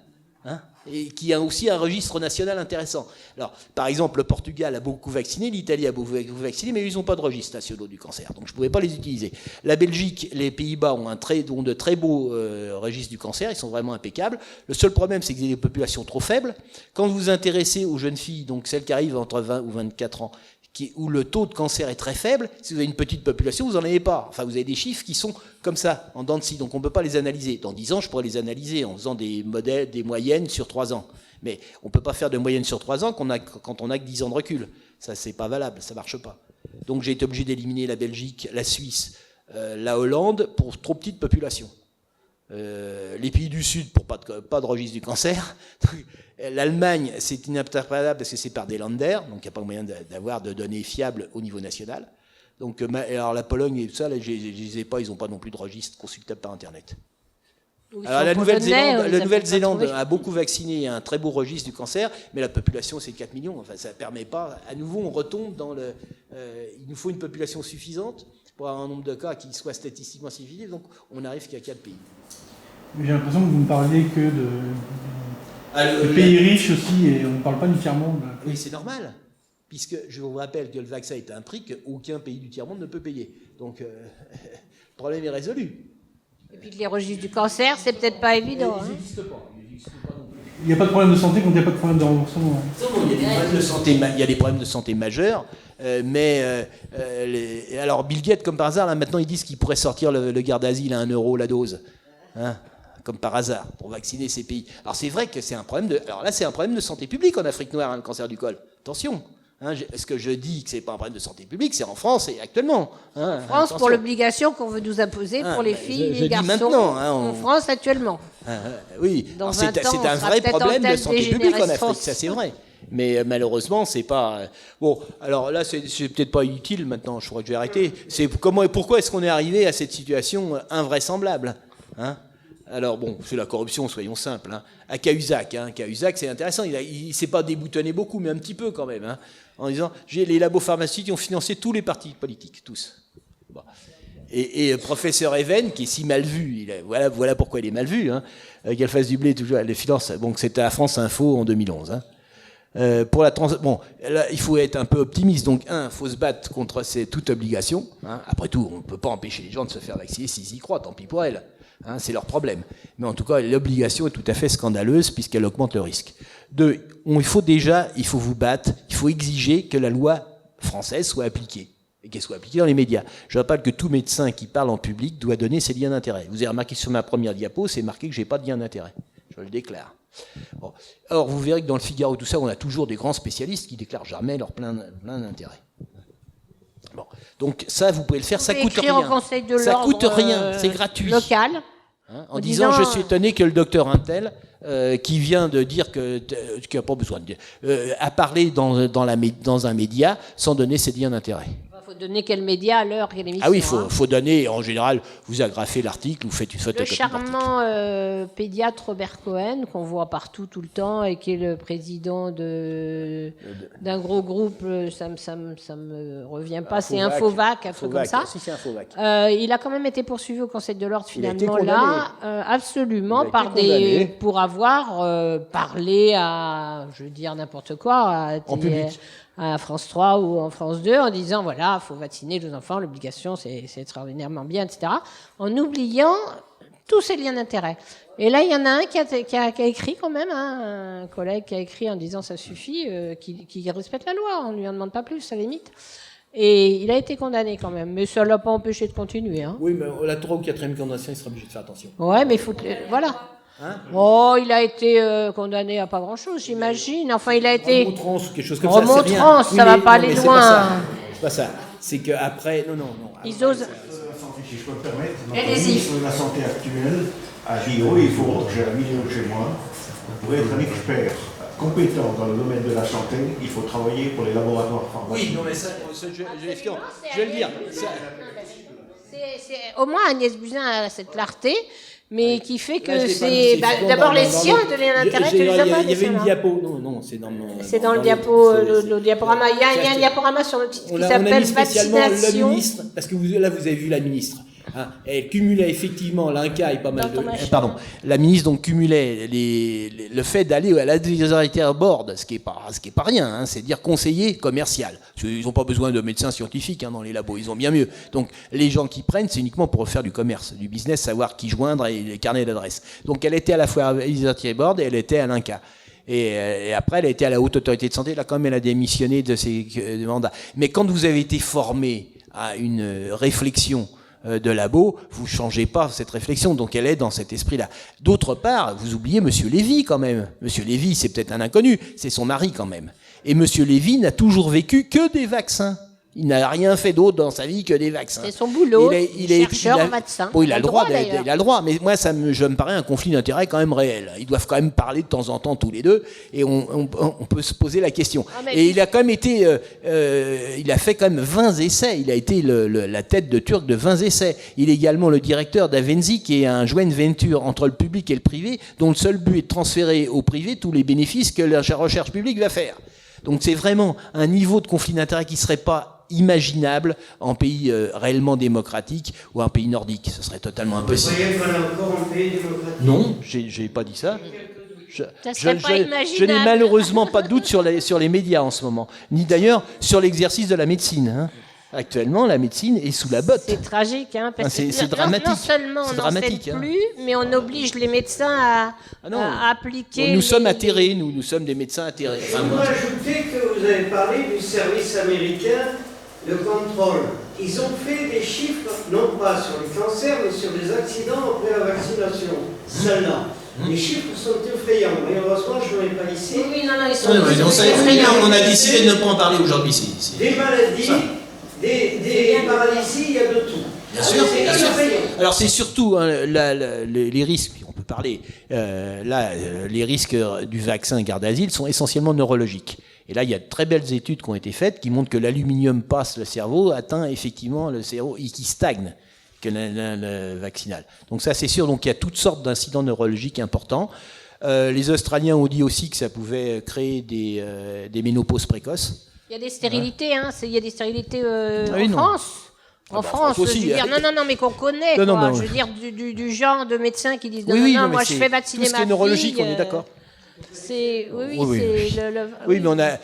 Hein, et qui a aussi un registre national intéressant. Alors, par exemple, le Portugal a beaucoup vacciné, l'Italie a beaucoup vacciné, mais ils n'ont pas de registre national du cancer, donc je ne pouvais pas les utiliser. La Belgique, les Pays-Bas ont de très beaux registres du cancer, ils sont vraiment impeccables. Le seul problème, c'est qu'ils ont des populations trop faibles. Quand vous vous intéressez aux jeunes filles, donc celles qui arrivent entre 20 ou 24 ans, où le taux de cancer est très faible, si vous avez une petite population, vous n'en avez pas. Enfin, vous avez des chiffres qui sont comme ça, en dents de scie, donc on ne peut pas les analyser. Dans 10 ans, je pourrais les analyser en faisant des modèles, des moyennes sur 3 ans. Mais on ne peut pas faire de moyenne sur 3 ans quand on n'a que 10 ans de recul. Ça, c'est pas valable, ça ne marche pas. Donc j'ai été obligé d'éliminer la Belgique, la Suisse, la Hollande, pour trop petite population. Les pays du Sud, pour pas de registre du cancer. L'Allemagne, c'est ininterprétable parce que c'est par des Länder, donc il n'y a pas moyen d'avoir de données fiables au niveau national. Donc, alors la Pologne et tout ça, là, je ne les ai pas, ils n'ont pas non plus de registre consultable par Internet. Alors la Nouvelle-Zélande a beaucoup vacciné, a un très beau registre du cancer, mais la population c'est 4 millions. Enfin, ça ne permet pas. À nouveau, on retombe dans le. Il nous faut une population suffisante pour avoir un nombre de cas qui soit statistiquement significatif. Donc, on n'arrive qu'à 4 pays. J'ai l'impression que vous ne parliez que Les pays riches aussi, et on ne parle pas du tiers-monde. Oui, c'est normal, puisque je vous rappelle que le vaccin est un prix qu'aucun pays du tiers-monde ne peut payer. Donc, le problème est résolu. Et puis que les registres du cancer, c'est peut-être pas évident. Ils Hein. n'existent pas. Il n'y a pas de problème de santé quand il n'y a pas de problème de remboursement. Il y a des problèmes de santé, il y a des problèmes de santé majeurs, alors Bill Gates, comme par hasard, là, maintenant ils disent qu'ils pourraient sortir le Gardasil à 1 € la dose, hein, comme par hasard, pour vacciner ces pays. Alors c'est vrai que c'est un problème alors là c'est un problème de santé publique en Afrique noire, hein, le cancer du col. Attention. Hein, ce que je dis que c'est pas un problème de santé publique, c'est en France et actuellement. Hein, En France, pour l'obligation qu'on veut nous imposer pour les filles et les garçons. Maintenant, hein, en France, actuellement. Oui, c'est un vrai problème de santé publique en Afrique, ça c'est vrai. Mais malheureusement, c'est pas... Bon, alors là, c'est peut-être pas utile maintenant, je crois que je vais arrêter. Pourquoi est-ce qu'on est arrivé à cette situation invraisemblable, hein? Alors bon, c'est la corruption, soyons simples. Hein. À Cahuzac, c'est intéressant, il ne s'est pas déboutonné beaucoup, mais un petit peu quand même, hein, en disant, les labos pharmaceutiques ont financé tous les partis politiques, tous. Bon. Et professeur Even, qui est si mal vu, voilà pourquoi il est mal vu, hein, qu'elle fasse du blé toujours, les finances, bon, c'était à France Info en 2011. Hein. Bon, là, il faut être un peu optimiste. Donc, il faut se battre contre toute obligation. Hein. Après tout, on ne peut pas empêcher les gens de se faire vacciner s'ils y croient, tant pis pour elles. Hein, c'est leur problème. Mais en tout cas, l'obligation est tout à fait scandaleuse puisqu'elle augmente le risque. Il faut vous battre, il faut exiger que la loi française soit appliquée et qu'elle soit appliquée dans les médias. Je rappelle que tout médecin qui parle en public doit donner ses liens d'intérêt. Vous avez remarqué sur ma première diapo, c'est marqué que je n'ai pas de lien d'intérêt. Je le déclare. Bon. Or, vous verrez que dans le Figaro, tout ça, on a toujours des grands spécialistes qui déclarent jamais leur plein d'intérêt. Bon. Donc ça, vous pouvez le faire, ça coûte rien. Au Conseil de ça l'ordre, coûte rien, c'est gratuit. Local. Hein, en disant, je suis étonné que le docteur Intel, qui vient de dire qu'il n'a pas besoin de dire, a parlé dans un média sans donner ses liens d'intérêt. Il faut donner quel média à l'heure, quelle émission. Ah oui, il faut donner, en général, vous agrafez l'article, vous faites une photocopie. Le charmant pédiatre Robert Cohen, qu'on voit partout tout le temps, et qui est le président d'un gros groupe, ça me revient pas, c'est Infovac, un truc comme ça. Si, c'est Infovac. Il a quand même été poursuivi au Conseil de l'ordre finalement là, absolument, pour avoir parlé à, je veux dire n'importe quoi, en public. À France 3 ou en France 2 en disant voilà, il faut vacciner les enfants, l'obligation c'est extraordinairement bien, etc. En oubliant tous ces liens d'intérêt. Et là, il y en a un qui a écrit quand même, hein, un collègue qui a écrit en disant ça suffit, qui respecte la loi, on ne lui en demande pas plus, à la limite. Et il a été condamné quand même, mais ça ne l'a pas empêché de continuer. Hein. Oui, mais la 3e ou 4e condamnation, il sera obligé de faire attention. Ouais, mais il faut... Voilà. Hein, il a été condamné à pas grand-chose, j'imagine. Enfin, il a été... Remontrance ou quelque chose comme ça, ça va pas aller loin. C'est pas ça. C'est qu'après... Non. Ils osent... Si je peux me permettre, dans le ministre de la Santé actuel, a dit oui, il faut que j'ai la vidéo chez moi. Pour être un expert compétent dans le domaine de la santé, il faut travailler pour les laboratoires pharmaceutiques. Oui, non, mais ça, je vais le dire. C'est au moins Agnès Buzyn a cette clarté, mais qui fait que c'est d'abord les siens de l'intérêt que les Il y avait une diapo. Non, c'est dans mon. C'est dans le diaporama. Il y a un diaporama sur le titre qui s'appelle Vaccination. Le ministre, parce que vous avez vu la ministre. Hein, elle cumulait effectivement l'INCA et pas mal de... Pardon. La ministre donc cumulait le fait d'aller à l'advisory board, ce qui est pas rien, hein, c'est dire conseiller commercial. Ils n'ont pas besoin de médecins scientifiques hein, dans les labos, ils ont bien mieux. Donc les gens qui prennent, c'est uniquement pour faire du commerce, du business, savoir qui joindre et les carnets d'adresses. Donc elle était à la fois à l'advisory board et elle était à l'INCA. Et après, elle a été à la Haute Autorité de Santé. Là, quand même, elle a démissionné de ses mandats. Mais quand vous avez été formé à une réflexion de labo, vous ne changez pas cette réflexion, donc elle est dans cet esprit-là. D'autre part, vous oubliez M. Lévy quand même. M. Lévy, c'est peut-être un inconnu, c'est son mari quand même. Et M. Lévy n'a toujours vécu que des vaccins. Il n'a rien fait d'autre dans sa vie que des vaccins. C'est son boulot, il est chercheur en vaccins. Bon, il a le droit, mais moi, ça me paraît un conflit d'intérêts quand même réel. Ils doivent quand même parler de temps en temps tous les deux, et on peut se poser la question. Et il a quand même été, il a fait quand même 20 essais. Il a été la tête de turc de 20 essais. Il est également le directeur d'Avenzi, qui est un joint venture entre le public et le privé, dont le seul but est de transférer au privé tous les bénéfices que la recherche publique va faire. Donc c'est vraiment un niveau de conflit d'intérêts qui ne serait pas imaginable en pays réellement démocratique ou un pays nordique. Ce serait totalement impossible. Vous croyez qu'on est encore en pays démocratique ? Non, j'ai pas dit ça. Je pas n'ai imaginable. malheureusement pas de doute sur les médias en ce moment, ni d'ailleurs sur l'exercice de la médecine. Hein. Actuellement, la médecine est sous la botte. C'est tragique, hein, parce que c'est dramatique. Non seulement on n'en sait plus, mais on oblige les médecins à appliquer. Nous sommes atterrés, nous sommes des médecins atterrés. Je voudrais ajouter que vous avez parlé du service américain de contrôle. Ils ont fait des chiffres, non pas sur les cancers, mais sur les accidents après la vaccination. Celle-là. Les chiffres sont effrayants. Mais heureusement, je ne l'ai pas ici. Oui, non, ils sont effrayants. On a décidé de ne pas en parler aujourd'hui. Des maladies, des paralysies, il y a de tout. Bien sûr. Alors c'est surtout les risques, on peut parler, les risques du vaccin Gardasil sont essentiellement neurologiques. Et là, il y a de très belles études qui ont été faites qui montrent que l'aluminium passe le cerveau, atteint effectivement le cerveau et qui stagne que le vaccinal. Donc ça, c'est sûr. Donc il y a toutes sortes d'incidents neurologiques importants. Les Australiens ont dit aussi que ça pouvait créer des ménopauses précoces. Il y a des stérilités, hein. Il y a des stérilités en France. En France aussi, je veux dire, non, mais qu'on connaît, non, quoi. Non, je veux dire, du genre de médecins qui disent non, moi je fais vacciner ma fille. Tout ce qui est neurologique, on est d'accord. Oui, mais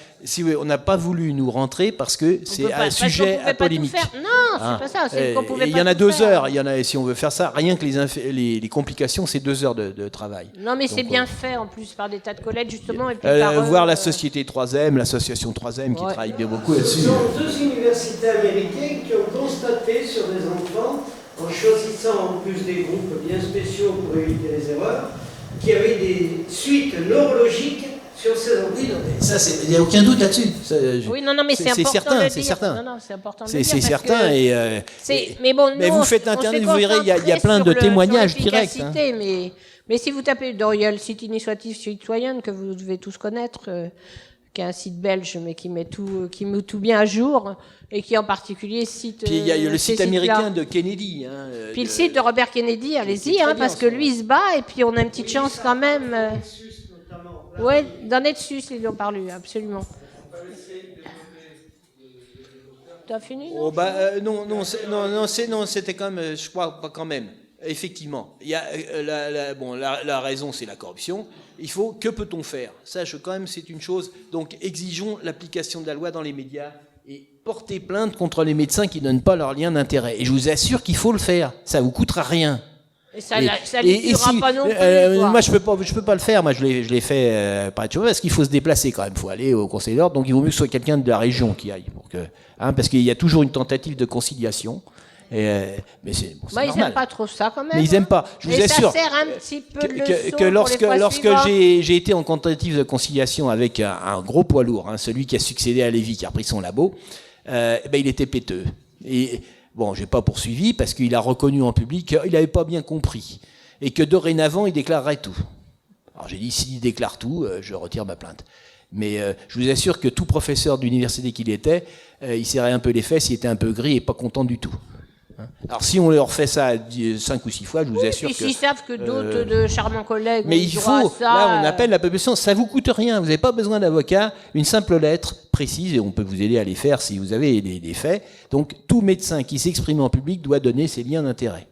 on n'a pas voulu nous rentrer parce que c'est un sujet à polémique. Non, c'est pas ça. C'est qu'on pouvait pas. Il y en a 2 heures. Si on veut faire ça, rien que les complications, c'est 2 heures de travail. Non, mais c'est bien fait en plus par des tas de collègues justement. Et puis voir la société 3M, l'association 3M qui travaille bien beaucoup là-dessus. Ce sont 2 universités américaines qui ont constaté sur des enfants, en choisissant en plus des groupes bien spéciaux pour éviter les erreurs, qu'il y avait des suites neurologiques sur ces enfants. Ça, il n'y a aucun doute là-dessus. Oui, non, mais c'est important certain, de le c'est dire. certain. Non, c'est important de c'est le dire. C'est certain. Mais bon, mais vous faites Internet, vous verrez, il y a plein de témoignages directs. Hein. Mais si vous tapez Royal City Initiative Citoyenne, que vous devez tous connaître, qui est un site belge, mais qui met tout bien à jour, et qui en particulier cite. Puis il y a le site américain de Kennedy. Puis le site de Robert Kennedy, allez-y, parce que lui il se bat, et puis on a une petite chance quand même. Oui, dans Netsus, ils en parlent, absolument. Tu as fini non, c'était quand même, je crois pas quand même. Effectivement, il y a la raison, c'est la corruption. Que peut-on faire? Ça, quand même, c'est une chose. Donc, exigeons l'application de la loi dans les médias et porter plainte contre les médecins qui ne donnent pas leur lien d'intérêt. Et je vous assure qu'il faut le faire. Ça vous coûtera rien. Et ça ne tuera pas non plus. Moi, je peux pas le faire. Moi, je l'ai fait parce qu'il faut se déplacer quand même. Il faut aller au Conseil d'ordre. Donc, il vaut mieux que ce soit quelqu'un de la région qui aille, parce qu'il y a toujours une tentative de conciliation. Mais c'est normal. Ils n'aiment pas trop ça quand même. Mais ils n'aiment pas. Je vous assure ça sert un petit peu de leçon que lorsque pour j'ai été en tentative de conciliation avec un gros poids lourd, celui qui a succédé à Lévy, qui a repris son labo, il était péteux. Et bon, j'ai pas poursuivi parce qu'il a reconnu en public qu'il n'avait pas bien compris et que dorénavant il déclarerait tout. Alors j'ai dit s'il déclare tout, je retire ma plainte. Mais je vous assure que tout professeur d'université qu'il était, il serrait un peu les fesses, il était un peu gris et pas content du tout. Alors si on leur fait ça 5 ou 6 fois, je vous assure que... S'ils savent que d'autres de charmants collègues mais il faut, là on appelle la population, ça vous coûte rien, vous n'avez pas besoin d'avocat, une simple lettre précise, et on peut vous aider à les faire si vous avez des faits. Donc tout médecin qui s'exprime en public doit donner ses liens d'intérêt.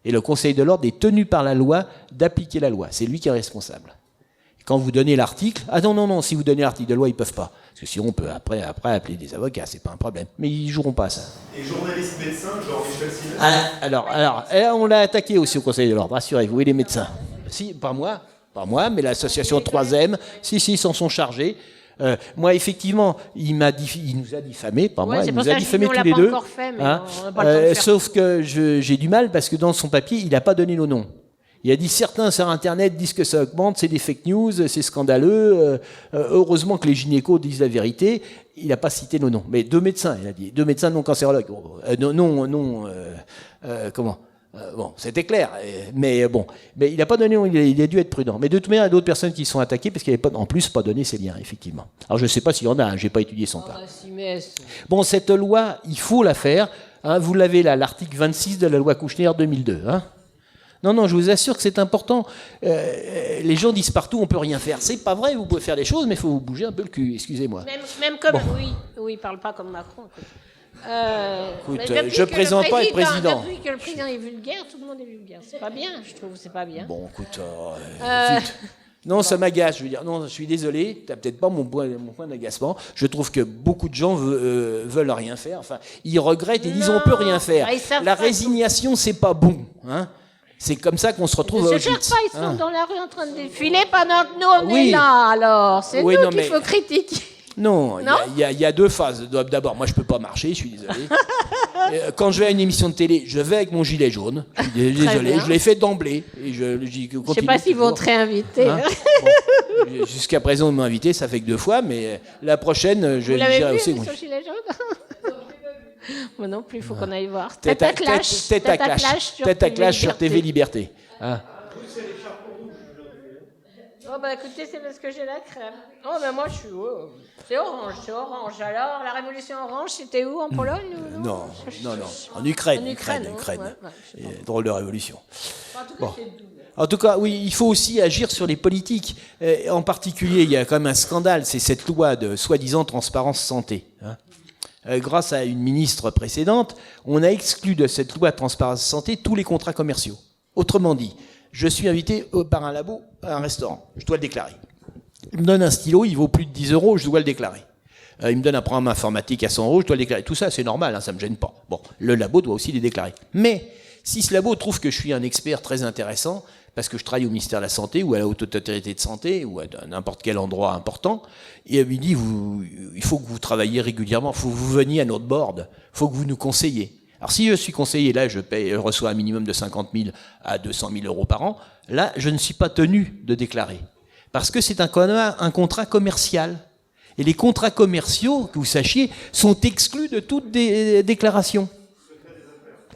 Et le Conseil de l'ordre est tenu par la loi d'appliquer la loi, c'est lui qui est responsable. Quand vous donnez l'article, non, si vous donnez l'article de loi, ils ne peuvent pas. Parce que sinon, on peut après appeler des avocats, c'est pas un problème. Mais ils ne joueront pas ça. Et journaliste médecin, genre Michel Simès alors, on l'a attaqué aussi au Conseil de l'ordre, rassurez-vous, et les médecins. Si, pas moi, mais l'association 3M, si, ils s'en sont chargés. Moi, effectivement, il nous a diffamés, pas moi, il nous a diffamés tous les deux. Sauf que j'ai du mal parce que dans son papier, il n'a pas donné nos noms. Il a dit certains sur Internet disent que ça augmente, c'est des fake news, c'est scandaleux. Heureusement que les gynécos disent la vérité. Il n'a pas cité nos noms, mais 2 médecins, il a dit 2 médecins non cancérologues. Bon, c'était clair, mais il n'a pas donné, il a dû être prudent. Mais de toute manière, il y a d'autres personnes qui sont attaquées parce qu'il n'avait pas, en plus, pas donné ces liens, effectivement. Alors je ne sais pas s'il y en a, je n'ai pas étudié son cas. Bon, cette loi, il faut la faire. Vous l'avez là, l'article 26 de la loi Kouchner 2002. Non, je vous assure que c'est important. Les gens disent partout, on peut rien faire. C'est pas vrai, vous pouvez faire des choses, mais il faut vous bouger un peu le cul, excusez-moi. Même comme... Bon. Oui, il parle pas comme Macron. Écoute, je ne présente pas être président. Depuis que le président est vulgaire, tout le monde est vulgaire. C'est pas bien, je trouve, c'est pas bien. Bon, écoute, Non, ça m'agace. Je veux dire, non, je suis désolé, tu n'as peut-être pas mon point d'agacement. Je trouve que beaucoup de gens veulent rien faire. Enfin, ils regrettent et disent on peut rien faire. La résignation, c'est pas bon. Hein. C'est comme ça qu'on se retrouve à Auschwitz. Ils ne cherchent pas, ils sont dans la rue en train de défiler pendant que nous on est là. Alors, c'est nous qu'il faut critiquer. Non, il y a deux phases. D'abord, moi, je peux pas marcher, je suis désolé. Quand je vais à une émission de télé, je vais avec mon gilet jaune. Je suis désolé, je l'ai fait d'emblée. Et je ne sais pas s'ils vont te réinviter. Hein bon. Jusqu'à présent, ils m'ont invité, ça fait que 2 fois, mais la prochaine, je dirai aussi. Vous l'avez vu, gilet jaune? Moi non plus, il faut qu'on aille voir. Tête à clash sur TV Liberté. Hein. Oh bah écoutez, c'est parce que j'ai la crème. Oh bah moi je suis... c'est orange. Alors, la révolution orange, c'était où? En Pologne ou non, en Ukraine. En Ukraine. Drôle de révolution. En tout cas, c'est doux. En tout cas, oui, il faut aussi agir sur les politiques. En particulier, il y a quand même un scandale, c'est cette loi de soi-disant transparence santé. Hein. Grâce à une ministre précédente, on a exclu de cette loi de transparence santé tous les contrats commerciaux. Autrement dit, je suis invité par un labo à un restaurant, je dois le déclarer. Il me donne un stylo, il vaut plus de 10 €, je dois le déclarer. Il me donne un programme informatique à 100 €, je dois le déclarer. Tout ça, c'est normal, hein, ça ne me gêne pas. Bon, le labo doit aussi les déclarer. Mais si ce labo trouve que je suis un expert très intéressant, parce que je travaille au ministère de la Santé ou à la Haute Autorité de Santé ou à n'importe quel endroit important, et il me dit, il faut que vous travailliez régulièrement, il faut que vous veniez à notre board, il faut que vous nous conseillez. Alors si je suis conseiller, là je reçois un minimum de 50 000 à 200 000 € par an, là je ne suis pas tenu de déclarer. Parce que c'est un contrat commercial. Et les contrats commerciaux, que vous sachiez, sont exclus de toute déclaration.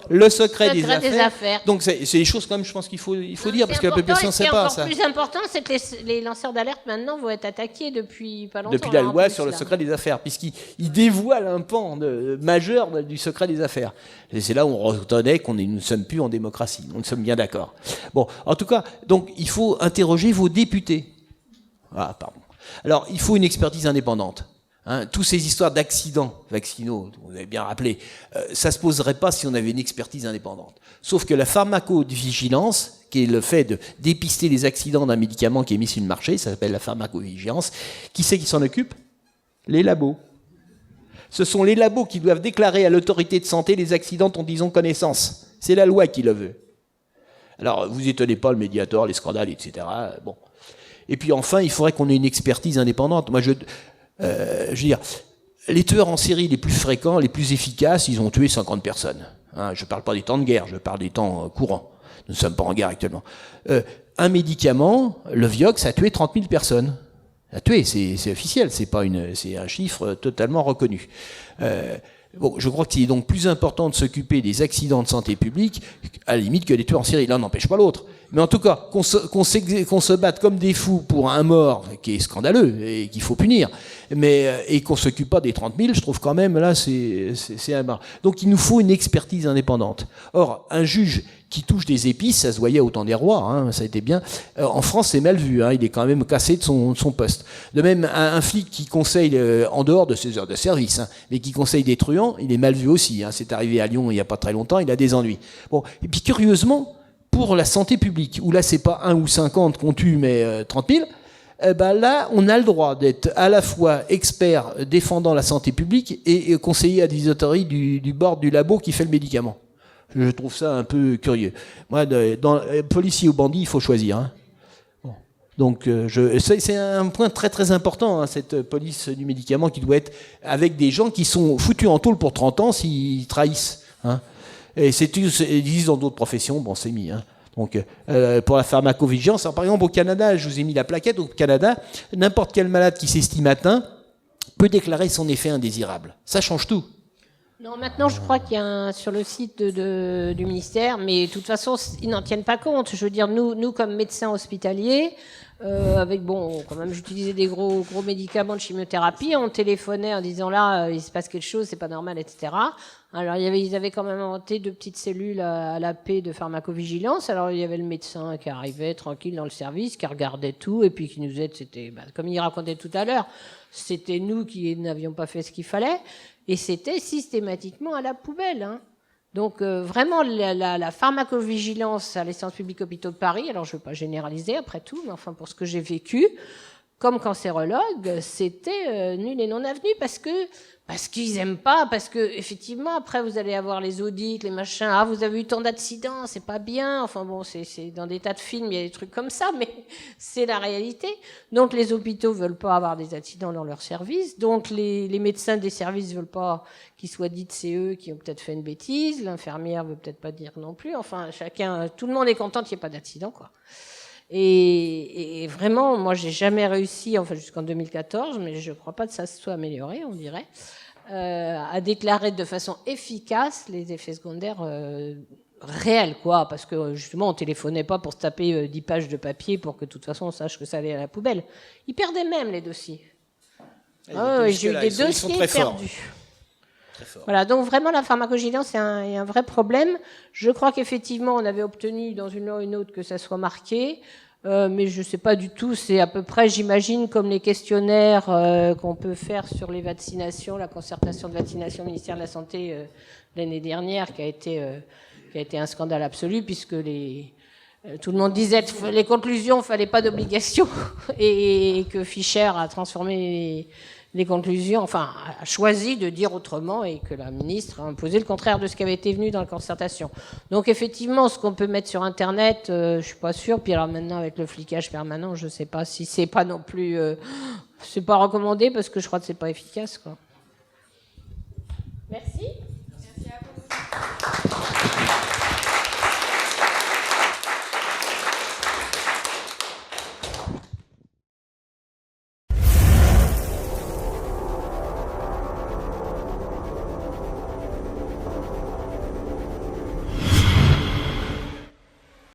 Le secret des affaires. Donc c'est des choses quand même, je pense qu'il faut dire, parce que la population ne sait pas ça. Le plus important, c'est que les lanceurs d'alerte maintenant vont être attaqués depuis pas longtemps. Depuis la loi sur le secret des affaires, puisqu'ils dévoilent un pan majeur du secret des affaires. Et c'est là où on reconnaît qu'on ne sommes plus en démocratie. Nous sommes bien d'accord. Bon, en tout cas, donc il faut interroger vos députés. Ah, pardon. Alors, il faut une expertise indépendante. Hein, tous ces histoires d'accidents vaccinaux, vous avez bien rappelé, ça se poserait pas si on avait une expertise indépendante. Sauf que la pharmacovigilance, qui est le fait de dépister les accidents d'un médicament qui est mis sur le marché, ça s'appelle la pharmacovigilance, qui c'est qui s'en occupe? Les labos. Ce sont les labos qui doivent déclarer à l'autorité de santé les accidents dont ils ont connaissance. C'est la loi qui le veut. Alors, vous étonnez pas le Mediator, les scandales, etc. Bon. Et puis enfin, il faudrait qu'on ait une expertise indépendante. Moi, je veux dire, les tueurs en série les plus fréquents, les plus efficaces, ils ont tué 50 personnes. Hein, je ne parle pas des temps de guerre, je parle des temps courants. Nous ne sommes pas en guerre actuellement. Un médicament, le Vioxx, a tué 30 000 personnes. A tué, c'est officiel, c'est un chiffre totalement reconnu. Bon, je crois qu'il est donc plus important de s'occuper des accidents de santé publique, à la limite, que des tueurs en série. L'un n'empêche pas l'autre. Mais en tout cas, qu'on se batte comme des fous pour un mort, qui est scandaleux et qu'il faut punir, et qu'on ne s'occupe pas des 30 000, je trouve quand même, là, c'est un bar. Donc il nous faut une expertise indépendante. Or, un juge qui touche des épices, ça se voyait au temps des rois, hein, ça a été bien. En France, c'est mal vu, hein, il est quand même cassé de son poste. De même, un flic qui conseille, en dehors de ses heures de service, hein, mais qui conseille des truands, il est mal vu aussi. Hein, c'est arrivé à Lyon il n'y a pas très longtemps, il a des ennuis. Bon, et puis curieusement, pour la santé publique, où là, c'est pas 1 ou 50 qu'on tue, mais 30 000, là, on a le droit d'être à la fois expert défendant la santé publique et conseiller advisory du board du labo qui fait le médicament. Je trouve ça un peu curieux. Moi, dans policier ou bandit, il faut choisir. Hein. Bon. Donc, c'est un point très très important, hein, cette police du médicament qui doit être avec des gens qui sont foutus en tôle pour 30 ans s'ils trahissent. Hein. Et ils disent dans d'autres professions, bon, c'est mis. Hein. Donc, pour la pharmacovigilance, alors, par exemple, au Canada, je vous ai mis la plaquette, au Canada, n'importe quel malade qui s'estime atteint peut déclarer son effet indésirable. Ça change tout. Non, maintenant, je crois qu'il y a sur le site du ministère, mais de toute façon, ils n'en tiennent pas compte. Je veux dire, nous comme médecins hospitaliers, avec, bon, quand même, j'utilisais des gros médicaments de chimiothérapie, on téléphonait en disant là, il se passe quelque chose, c'est pas normal, etc. Alors, ils avaient quand même inventé 2 petites cellules à la paix de pharmacovigilance. Alors, il y avait le médecin qui arrivait tranquille dans le service, qui regardait tout, et puis qui nous aide. C'était, comme il racontait tout à l'heure, c'était nous qui n'avions pas fait ce qu'il fallait. Et c'était systématiquement à la poubelle. Hein. Donc vraiment, la pharmacovigilance à l'Essence publique Hôpitaux de Paris, alors je ne veux pas généraliser après tout, mais enfin pour ce que j'ai vécu, comme cancérologue, c'était nul et non avenu parce qu'ils aiment pas, parce que effectivement après vous allez avoir les audits, les machins, ah vous avez eu tant d'accidents, c'est pas bien, enfin bon c'est dans des tas de films il y a des trucs comme ça, mais c'est la réalité. Donc les hôpitaux veulent pas avoir des accidents dans leur service, donc les médecins des services veulent pas qu'ils soient dit que c'est eux qui ont peut-être fait une bêtise, l'infirmière veut peut-être pas dire non plus, enfin tout le monde est content qu'il n'y ait pas d'accident quoi. Et vraiment, moi, j'ai jamais réussi, enfin jusqu'en 2014, mais je ne crois pas que ça se soit amélioré, on dirait, à déclarer de façon efficace les effets secondaires réels, quoi, parce que justement, on téléphonait pas pour se taper 10 pages de papier pour que de toute façon on sache que ça allait à la poubelle. Ils perdaient même les dossiers. J'ai eu des dossiers perdus. Voilà, donc vraiment la pharmacovigilance est un vrai problème. Je crois qu'effectivement on avait obtenu dans une loi ou une autre que ça soit marqué, mais je ne sais pas du tout, c'est à peu près, j'imagine, comme les questionnaires qu'on peut faire sur les vaccinations, la concertation de vaccination au ministère de la Santé l'année dernière, qui a été un scandale absolu, puisque tout le monde disait que les conclusions, il ne fallait pas d'obligation, et que Fischer a transformé les conclusions, enfin, a choisi de dire autrement et que la ministre a imposé le contraire de ce qui avait été venu dans la concertation. Donc, effectivement, ce qu'on peut mettre sur Internet, je suis pas sûre. Puis alors maintenant, avec le flicage permanent, je sais pas si c'est pas non plus... c'est pas recommandé parce que je crois que c'est pas efficace, quoi. Merci.